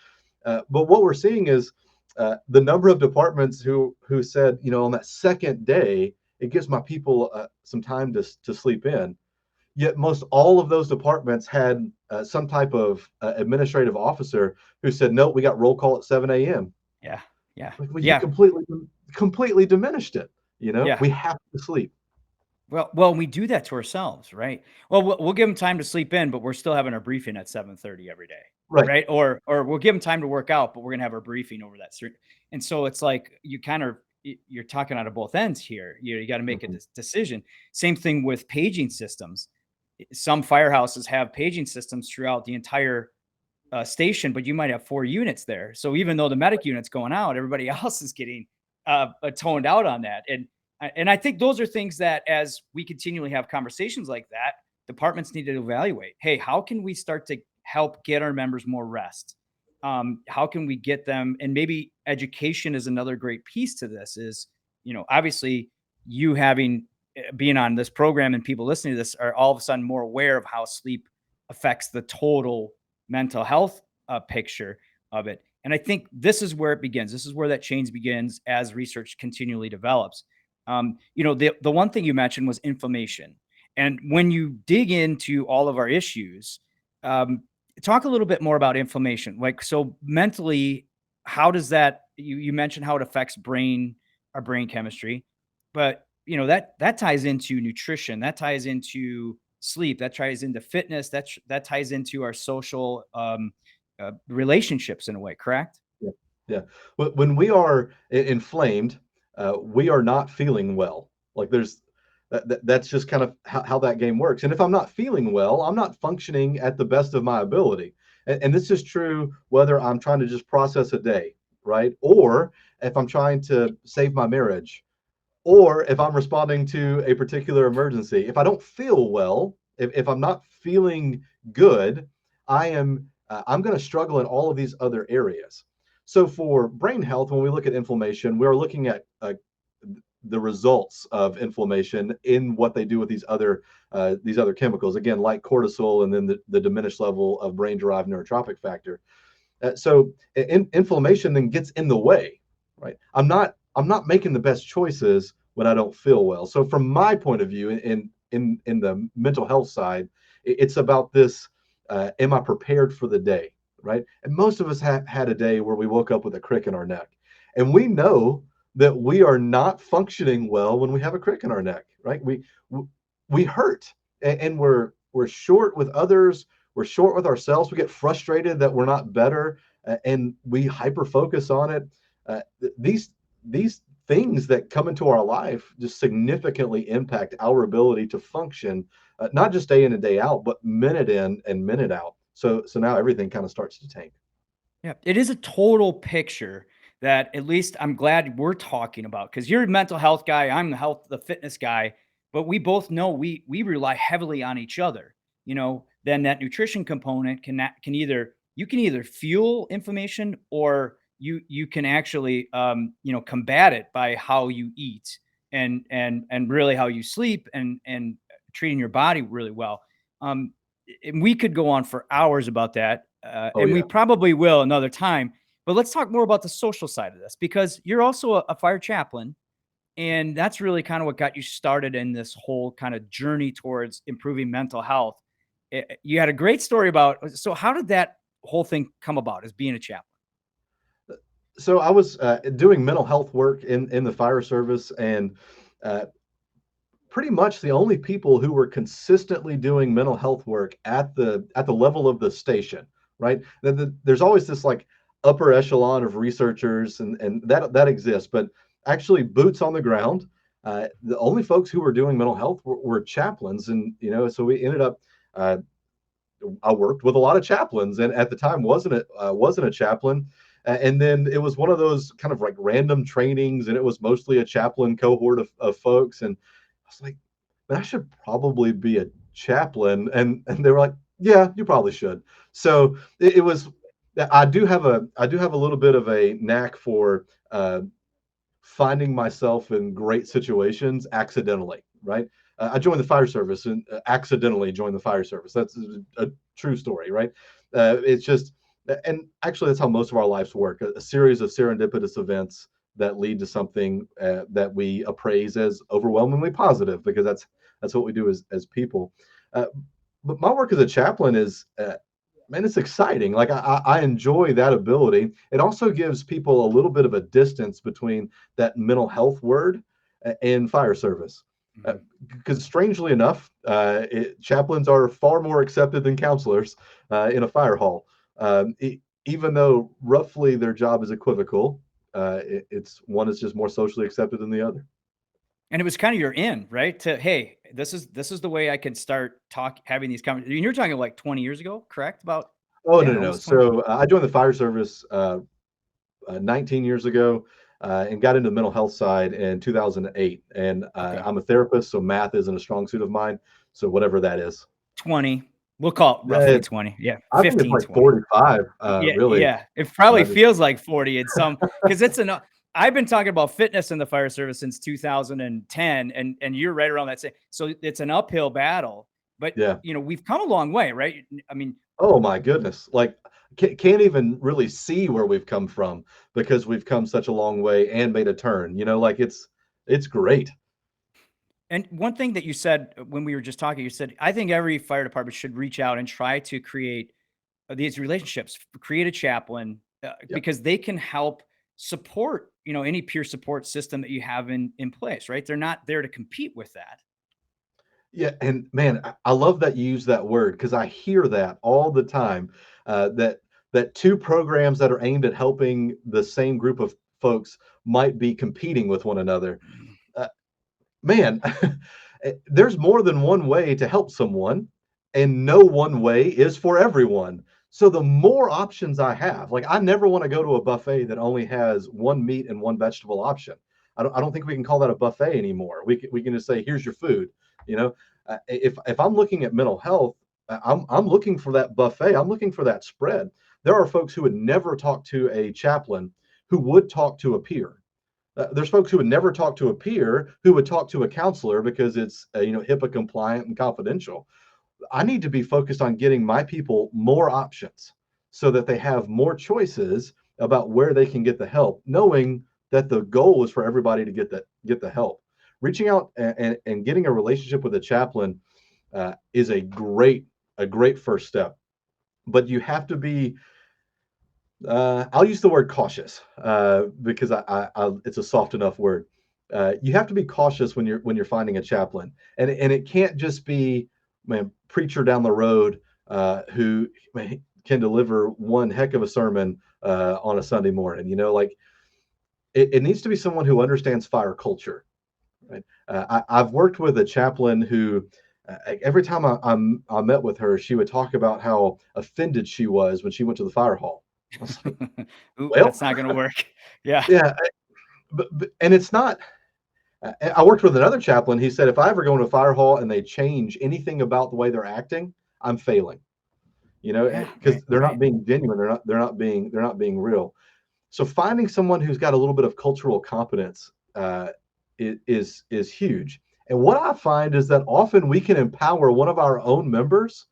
Speaker 3: But what we're seeing is the number of departments who said, on that second day, it gives my people some time to sleep in. Yet most all of those departments had some type of administrative officer who said, no, we got roll call at 7 a.m.
Speaker 2: Yeah. Yeah.
Speaker 3: Like, well, you
Speaker 2: Yeah.
Speaker 3: completely diminished it.
Speaker 2: Yeah.
Speaker 3: We have to sleep.
Speaker 2: Well, we do that to ourselves, right? Well, we'll give them time to sleep in, but we're still having our briefing at 7:30 every day,
Speaker 3: Right.
Speaker 2: right? Or we'll give them time to work out, but we're gonna have our briefing over that. And so it's like, you're talking out of both ends here. You got to make a decision. Same thing with paging systems. Some firehouses have paging systems throughout the entire station, but you might have 4 units there. So even though the medic unit's going out, everybody else is getting toned out on that. And I think those are things that, as we continually have conversations like that, departments need to evaluate. Hey, how can we start to help get our members more rest? How can we get them? And maybe education is another great piece to this. Is, obviously, you being on this program and people listening to this are all of a sudden more aware of how sleep affects the total mental health picture of it. And I think this is where it begins. This is where that change begins as research continually develops. The one thing you mentioned was inflammation. And when you dig into all of our issues, talk a little bit more about inflammation. Like, so mentally, how does that, you mentioned how it affects our brain chemistry, but that ties into nutrition, that ties into sleep, that ties into fitness, that ties into our social relationships in a way, correct?
Speaker 3: Yeah. Yeah. When we are inflamed, we are not feeling well. Like that's just kind of how that game works. And if I'm not feeling well, I'm not functioning at the best of my ability. And this is true whether I'm trying to just process a day, right? Or if I'm trying to save my marriage, or if I'm responding to a particular emergency. If I don't feel well, if I'm not feeling good, I'm going to struggle in all of these other areas. So for brain health, when we look at inflammation, we're looking at the results of inflammation in what they do with these other chemicals, again, like cortisol, and then the diminished level of brain-derived neurotropic factor. So inflammation then gets in the way, right? I'm not making the best choices when I don't feel well. So from my point of view, in the mental health side, it's about this: am I prepared for the day, right? And most of us have had a day where we woke up with a crick in our neck, and we know that we are not functioning well when we have a crick in our neck, right? We hurt, and we're short with others. We're short with ourselves. We get frustrated that we're not better, and we hyper focus on it. These things that come into our life just significantly impact our ability to function, not just day in and day out, but minute in and minute out. So now everything kind of starts to tank.
Speaker 2: Yeah, it is a total picture that at least I'm glad we're talking about, because you're a mental health guy, I'm the fitness guy, but we both know we rely heavily on each other. Then that nutrition component can either you can either fuel inflammation, or you can actually combat it by how you eat, and really how you sleep, and treating your body really well. Um, and we could go on for hours about that,
Speaker 3: Oh
Speaker 2: and we
Speaker 3: yeah.
Speaker 2: probably will another time. But let's talk more about the social side of this, because you're also a fire chaplain, and that's really kind of what got you started in this whole kind of journey towards improving mental health. You had a great story about. So, how did that whole thing come about as being a chaplain?
Speaker 3: So I was doing mental health work in the fire service, and uh, pretty much the only people who were consistently doing mental health work at the level of the station, right? There's always this like upper echelon of researchers, and that exists, but actually boots on the ground. The only folks who were doing mental health were chaplains, and so we ended up. I worked with a lot of chaplains, and at the time wasn't a chaplain. And then it was one of those kind of like random trainings, and it was mostly a chaplain cohort of folks. And I was like, man, I should probably be a chaplain. And they were like, yeah, you probably should. So it was. I do have a little bit of a knack for finding myself in great situations accidentally, right? I joined the fire service and accidentally joined the fire service. That's a true story, right? It's just, and actually, that's how most of our lives work: a series of serendipitous events that lead to something that we appraise as overwhelmingly positive, because that's what we do as people. Uh, but my work as a chaplain is man, it's exciting. Like I enjoy that ability. It also gives people a little bit of a distance between that mental health word and fire service.
Speaker 2: Mhm.
Speaker 3: Because strangely enough, chaplains are far more accepted than counselors in a fire hall. Even though roughly their job is equivocal, it's one is just more socially accepted than the other.
Speaker 2: And it was kind of your in, right? To hey, this is the way I can start having these conversations. You're talking like 20 years ago, correct? About
Speaker 3: Oh, no,
Speaker 2: yeah,
Speaker 3: no, no.
Speaker 2: almost 20.
Speaker 3: So I joined the fire service 19 years ago, and got into the mental health side in 2008. And
Speaker 2: Okay,
Speaker 3: I'm a therapist, so math isn't a strong suit of mine. So whatever that is,
Speaker 2: 20. We'll call it roughly
Speaker 3: uh,
Speaker 2: 20. Yeah,
Speaker 3: I think it's
Speaker 2: 15,
Speaker 3: like
Speaker 2: 20.
Speaker 3: 45,
Speaker 2: Yeah,
Speaker 3: really.
Speaker 2: yeah. It probably
Speaker 3: Just
Speaker 2: feels like 40 in some, because it's enough. I've been talking about fitness in the fire service since 2010, and you're right around that same. So it's an uphill battle, but
Speaker 3: yeah.
Speaker 2: we've come a long way, right? I mean,
Speaker 3: Oh my goodness. Like can't even really see where we've come from because we've come such a long way and made a turn. Like it's great.
Speaker 2: and one thing that you said when we were just talking, you said, I think every fire department should reach out and try to create these relationships, create a chaplain,
Speaker 3: Yeah.
Speaker 2: because they can help support, any peer support system that you have in place, right? They're not there to compete with that.
Speaker 3: Yeah, and man, I love that you use that word because I hear that all the time. That two programs that are aimed at helping the same group of folks might be competing with one another.
Speaker 2: Mm.
Speaker 3: Uh, Man, there's more than one way to help someone, and no one way is for everyone. So the more options I have, like I never want to go to a buffet that only has one meat and one vegetable option. I don't think we can call that a buffet anymore. We can just say, here's your food. You know, if I'm looking at mental health, I'm looking for that buffet. I'm looking for that spread. There are folks who would never talk to a chaplain who would talk to a peer. There's folks who would never talk to a peer who would talk to a counselor because it's HIPAA compliant and confidential. I need to be focused on getting my people more options so that they have more choices about where they can get the help, knowing that the goal is for everybody to get the help. Reaching out and getting a relationship with a chaplain is a great first step, but you have to be. I'll use the word cautious because it's a soft enough word. You have to be cautious when you're finding a chaplain, and it can't just be, man, preacher down the road who can deliver one heck of a sermon on a Sunday morning. Like it needs to be someone who understands fire culture. Right? I've worked with a chaplain who, every time I met with her, she would talk about how offended she was when she went to the fire hall. I was like,
Speaker 2: Ooh,
Speaker 3: well,
Speaker 2: that's not going to work. Yeah.
Speaker 3: yeah, but and it's not. I worked with another chaplain. He said, if I ever go into a fire hall and they change anything about the way they're acting, I'm failing.
Speaker 2: Yeah.
Speaker 3: Because they're not
Speaker 2: Right.
Speaker 3: being genuine. They're not being real. So finding someone who's got a little bit of cultural competence is huge. And what I find is that often we can empower one of our own members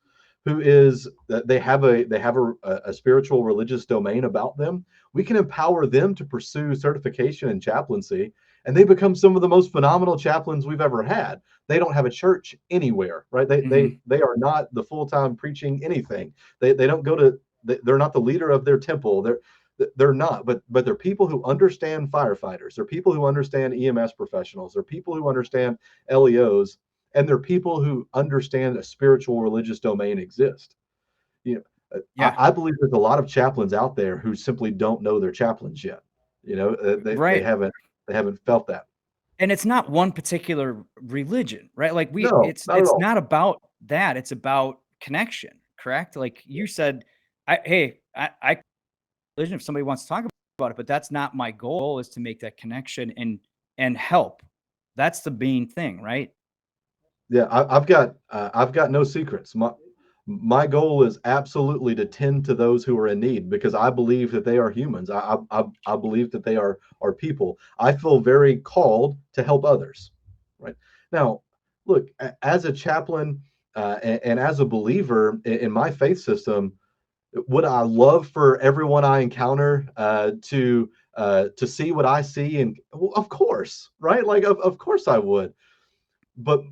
Speaker 3: who is they have a spiritual religious domain about them. We can empower them to pursue certification in chaplaincy, and they become some of the most phenomenal chaplains we've ever had. They don't have a church anywhere, right? They are not the full-time preaching anything. They don't go to, they're not the leader of their temple. They're not, but they're people who understand firefighters. They're people who understand EMS professionals. They're people who understand LEOs, and they're people who understand a spiritual religious domain exists. You know,
Speaker 2: Yeah.
Speaker 3: I believe there's a lot of chaplains out there who simply don't know they're chaplains yet. They
Speaker 2: Right.
Speaker 3: haven't felt that.
Speaker 2: And it's not one particular religion, right? Like
Speaker 3: No, not at
Speaker 2: it's
Speaker 3: all.
Speaker 2: not about that. It's about connection, correct? Like you said, I religion if somebody wants to talk about it, but that's not my goal is to make that connection and help. That's the main thing, right?
Speaker 3: Yeah, I've got no secrets. My goal is absolutely to tend to those who are in need because I believe that they are humans. I believe that they are people. I feel very called to help others. Right now, look, as a chaplain and as a believer in my faith system, would I love for everyone I encounter to see what I see? And well, of course, right? Like of course I would. But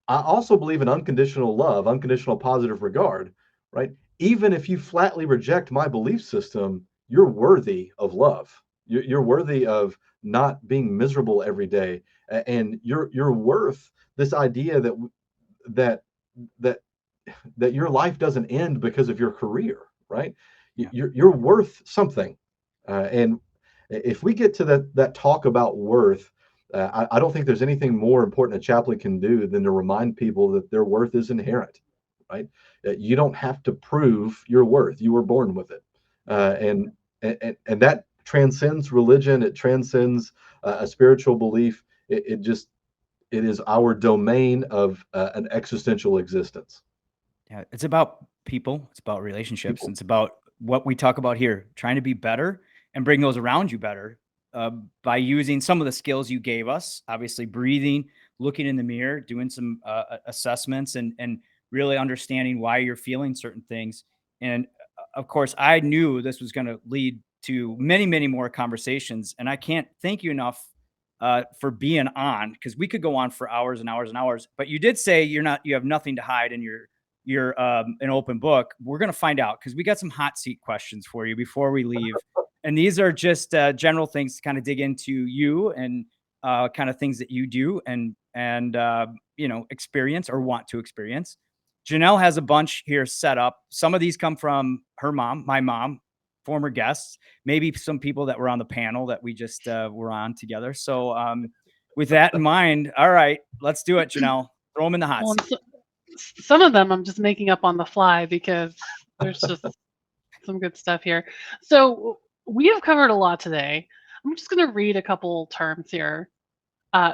Speaker 3: I also believe in unconditional love, unconditional positive regard, right? Even if you flatly reject my belief system, you're worthy of love. You're worthy of not being miserable every day, and you're worth this idea that that that your life doesn't end because of your career, right?
Speaker 2: Yeah.
Speaker 3: You're worth something, and if we get to that talk about worth, I don't think there's anything more important a chaplain can do than to remind people that their worth is inherent, right? That you don't have to prove your worth; you were born with it, and that transcends religion. It transcends a spiritual belief. It is our domain of an existential existence.
Speaker 2: Yeah, it's about people, it's about relationships,
Speaker 3: People.
Speaker 2: it's about what we talk about here, trying to be better and bring those around you better by using some of the skills you gave us. Obviously, breathing, looking in the mirror, doing some assessments, and really understanding why you're feeling certain things. And of course, I knew this was going to lead to many, many more conversations, and I can't thank you enough for being on because we could go on for hours and hours and hours. But you did say you have nothing to hide, and you're an open book. We're going to find out because we got some hot seat questions for you before we leave. And these are just general things to kind of dig into you and kind of things that you do and experience or want to experience. Janelle has a bunch here set up. Some of these come from her mom, my mom, former guests, maybe some people that were on the panel that we just were on together. So with that in mind, all right, let's do it, Janelle. Throw them in the hot
Speaker 1: Well, and
Speaker 2: seat.
Speaker 1: some of them I'm just making up on the fly because there's just some good stuff here. So we have covered a lot today. I'm just going to read a couple terms here.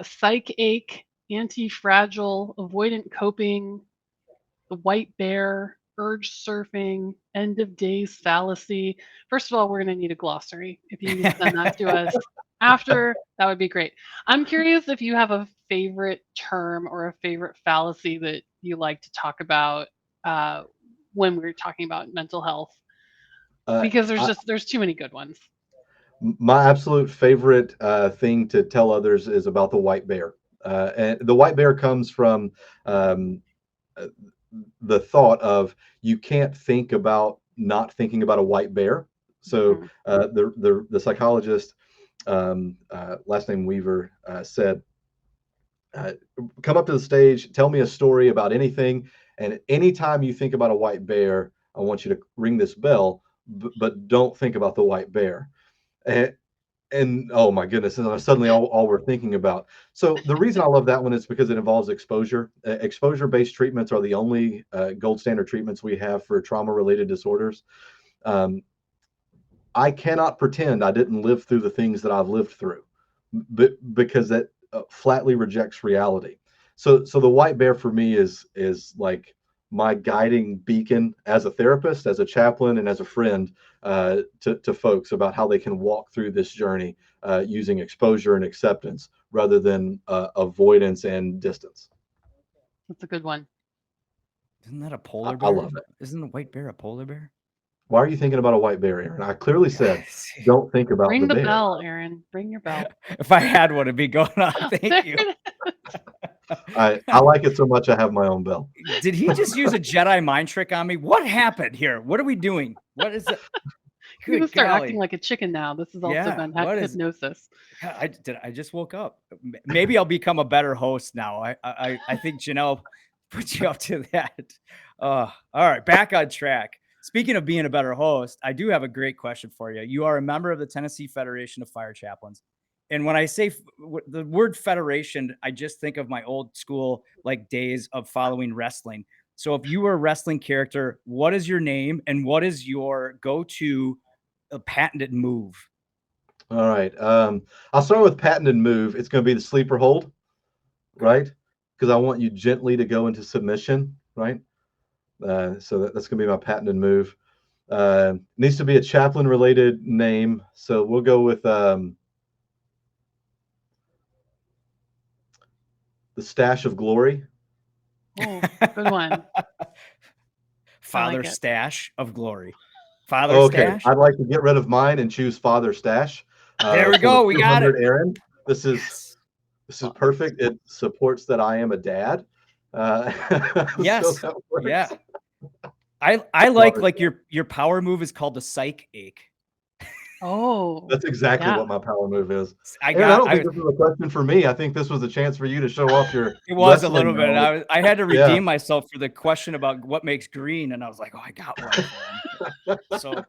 Speaker 1: Psych ache, anti-fragile, avoidant coping, the white bear, urge surfing, end of days fallacy. First of all, we're going to need a glossary. If you can send that to us after, that would be great. I'm curious if you have a favorite term or a favorite fallacy that you like to talk about when we're talking about mental health. Because
Speaker 3: I,
Speaker 1: there's too many good ones.
Speaker 3: my absolute favorite thing to tell others is about the white bear. And the white bear comes from um, uh, the thought of you can't think about not thinking about a white bear. So
Speaker 1: Mhm.
Speaker 3: the psychologist, last name Weaver, said, uh, "Come up to the stage, tell me a story about anything, and anytime you think about a white bear, I want you to ring this bell, but don't think about the white bear." And, and oh my goodness, and suddenly all we're thinking about. So the reason I love that one is because it involves exposure. Exposure-based treatments are the only gold standard treatments we have for trauma-related disorders. Um, I cannot pretend I didn't live through the things that I've lived through, because that flatly rejects reality. So the white bear for me is like my guiding beacon as a therapist, as a chaplain, and as a friend to folks about how they can walk through this journey using exposure and acceptance rather than avoidance and distance.
Speaker 1: That's a good one.
Speaker 2: Isn't that a polar
Speaker 3: I
Speaker 2: bear?
Speaker 3: love it.
Speaker 2: Isn't a white bear a polar bear?
Speaker 3: Why are you thinking about a white bear, Aaron? I clearly said, don't think about the
Speaker 1: Ring the
Speaker 3: bear.
Speaker 1: bell, Aaron. Ring your bell.
Speaker 2: If I had one, it'd be going on. Thank
Speaker 1: There
Speaker 2: you.
Speaker 1: it is.
Speaker 3: I like it so much I have my own bell.
Speaker 2: Did he just use a Jedi mind trick on me? What happened here? What are we doing? What is it?
Speaker 1: You're gonna
Speaker 2: Good
Speaker 1: start acting
Speaker 2: golly.
Speaker 1: like a chicken now. This has also
Speaker 2: Yeah.
Speaker 1: been
Speaker 2: What is
Speaker 1: hypnosis.
Speaker 2: God, I just woke up. Maybe I'll become a better host now. I think Janelle put you up to that. All right, back on track. Speaking of being a better host, I do have a great question for you. You are a member of the Tennessee Federation of Fire Chaplains. And when I say the word federation, I just think of my old school like days of following wrestling. So if you were a wrestling character, what is your name and what is your go-to patented move?
Speaker 3: All right. I'll start with patented move. It's going to be the sleeper hold,
Speaker 2: Okay.
Speaker 3: right? Because I want you gently to go into submission, right? So that's going to be my patented move. Needs to be a chaplain related name. So we'll go with the Stache of Glory.
Speaker 1: Oh, good one.
Speaker 2: Father
Speaker 1: like it.
Speaker 2: Stache of Glory. Father
Speaker 3: Okay.
Speaker 2: Stache.
Speaker 3: I'd like to get rid of mine and choose Father Stache.
Speaker 2: There we
Speaker 3: For
Speaker 2: go.
Speaker 3: the
Speaker 2: We got it.
Speaker 3: 200 Aaron. This is
Speaker 2: Yes.
Speaker 3: this is perfect. It supports that I am a dad. Uh, so
Speaker 2: Yes.
Speaker 3: that works.
Speaker 2: Yeah. I like your power move is called the psych ache.
Speaker 1: Oh,
Speaker 3: That's exactly
Speaker 1: yeah.
Speaker 3: what my power move is.
Speaker 2: I
Speaker 3: Aaron, I
Speaker 2: got
Speaker 3: don't think this was a question for me. I think this was a chance for you to show off your
Speaker 2: it was a little
Speaker 3: wrestling
Speaker 2: bit.
Speaker 3: knowledge.
Speaker 2: I had to
Speaker 3: Yeah.
Speaker 2: redeem myself for the question about what makes green, and I was like, oh, I got one for him. So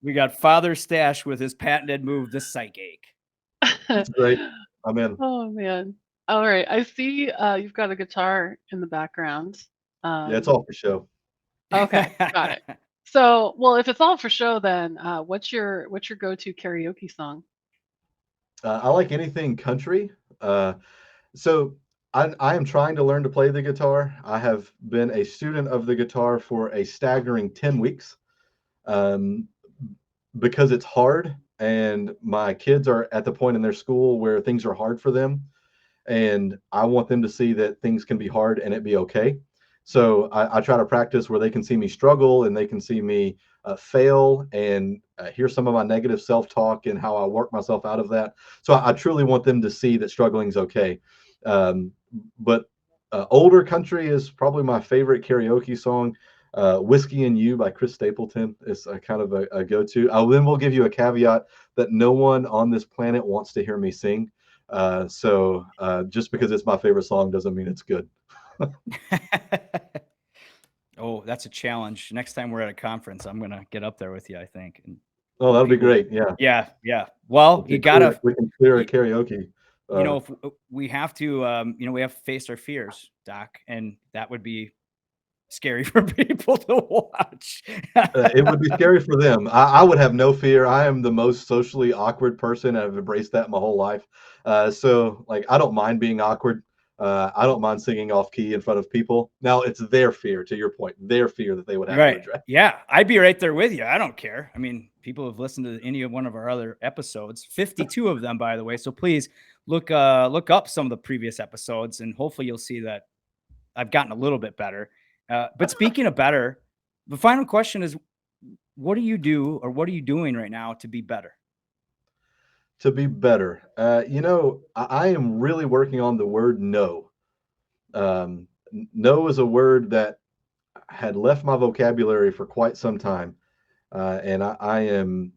Speaker 2: we got Father Stache with his patented move, the psych ache.
Speaker 3: That's great. I'm in.
Speaker 1: Oh man. All right. I see you've got a guitar in the background.
Speaker 3: Yeah, it's all for show.
Speaker 1: Okay, got it. So, well, if it's all for show, then what's your go-to karaoke song?
Speaker 3: I like anything country. So I am trying to learn to play the guitar. I have been a student of the guitar for a staggering 10 weeks um, because it's hard. And my kids are at the point in their school where things are hard for them. And I want them to see that things can be hard and it be okay. So I try to practice where they can see me struggle and they can see me fail and hear some of my negative self-talk and how I work myself out of that. So I truly want them to see that struggling's okay. Um, but older country is probably my favorite karaoke song. Whiskey and You by Chris Stapleton is a kind of a go-to. Then we'll give you a caveat that no one on this planet wants to hear me sing. So just because it's my favorite song doesn't mean it's good.
Speaker 2: Oh, that's a challenge. Next time we're at a conference, I'm gonna get up there with you, I think. And
Speaker 3: Oh, that'll be
Speaker 2: people,
Speaker 3: great. Yeah.
Speaker 2: yeah. Well, you gotta,
Speaker 3: We can clear a karaoke.
Speaker 2: you know, if we have to, we have to face our fears, Doc, and that would be scary for people to watch.
Speaker 3: It would be scary for them. I would have no fear. I am the most socially awkward person. I've embraced that my whole life. So like, I don't mind being awkward. I don't mind singing off key in front of people. Now it's their fear, to your point, their fear that they would have to
Speaker 2: Right.
Speaker 3: address.
Speaker 2: Yeah. I'd be right there with you. I don't care. I mean, people have listened to any of one of our other episodes, 52 of them, by the way. So please look up some of the previous episodes and hopefully you'll see that I've gotten a little bit better. But speaking of better, the final question is, what do you do, or what are you doing right now to be better?
Speaker 3: To be better, I am really working on the word no. No is a word that had left my vocabulary for quite some time, and I am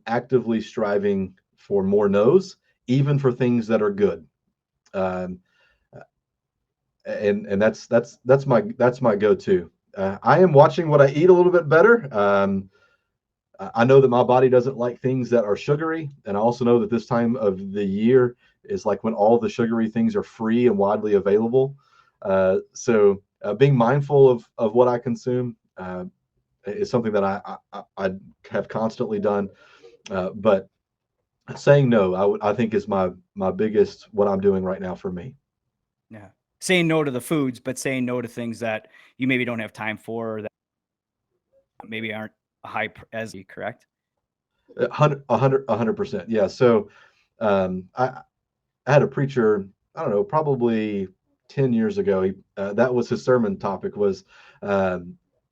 Speaker 3: actively striving for more no's, even for things that are good. Um, and that's my go-to. I am watching what I eat a little bit better. I know that my body doesn't like things that are sugary, and I also know that this time of the year is like when all the sugary things are free and widely available. So being mindful of what I consume is something that I have constantly done. But saying no, I think is my biggest what I'm doing right now for me.
Speaker 2: Yeah. Saying no to the foods, but saying no to things that you maybe don't have time for, or that maybe aren't as correct.
Speaker 3: 100%. Yeah. So I had a preacher, I don't know, probably 10 years ago. That was his sermon topic was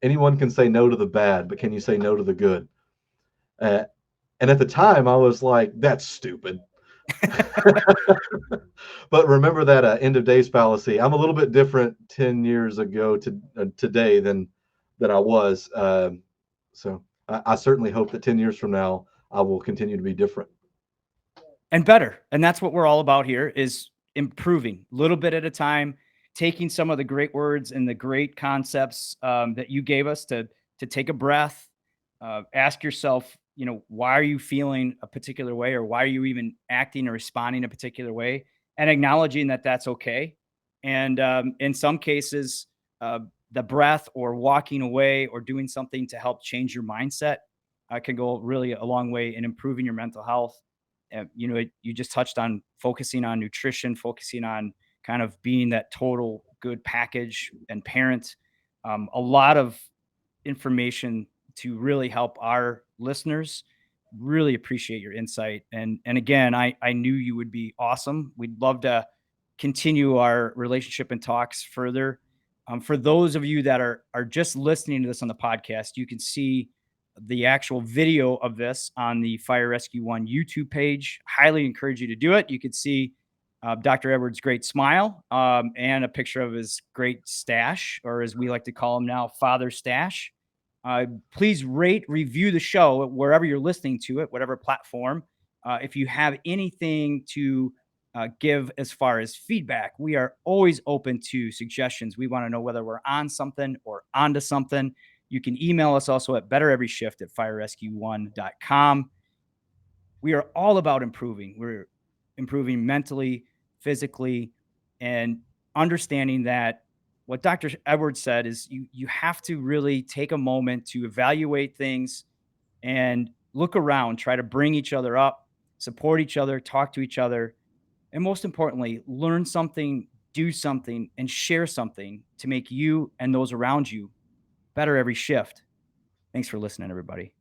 Speaker 3: anyone can say no to the bad, but can you say no to the good? Uh, and at the time I was like, that's stupid. But remember that end of days fallacy. I'm a little bit different 10 years ago to today than I was. So I certainly hope that 10 years from now, I will continue to be different.
Speaker 2: And better. And that's what we're all about here, is improving little bit at a time, taking some of the great words and the great concepts that you gave us to take a breath, ask yourself, why are you feeling a particular way, or why are you even acting or responding a particular way, and acknowledging that that's okay. And in some cases, uh, the breath or walking away or doing something to help change your mindset can go really a long way in improving your mental health. You just touched on focusing on nutrition, focusing on kind of being that total good package and parent. A lot of information to really help our listeners. Really appreciate your insight. And again, I knew you would be awesome. We'd love to continue our relationship and talks further. For those of you that are just listening to this on the podcast, you can see the actual video of this on the Fire Rescue One YouTube page. Highly encourage you to do it. You can see Dr. Edwards' great smile and a picture of his great stash, or as we like to call him now, Father Stache. Please rate, review the show wherever you're listening to it, whatever platform. If you have anything to give as far as feedback, we are always open to suggestions. We want to know whether we're on something or onto something. You can email us also at bettereveryshift@firerescue1.com. We are all about improving. We're improving mentally, physically, and understanding that what Dr. Edwards said is you have to really take a moment to evaluate things and look around, try to bring each other up, support each other, talk to each other, and most importantly, learn something, do something, and share something to make you and those around you better every shift. Thanks for listening, everybody.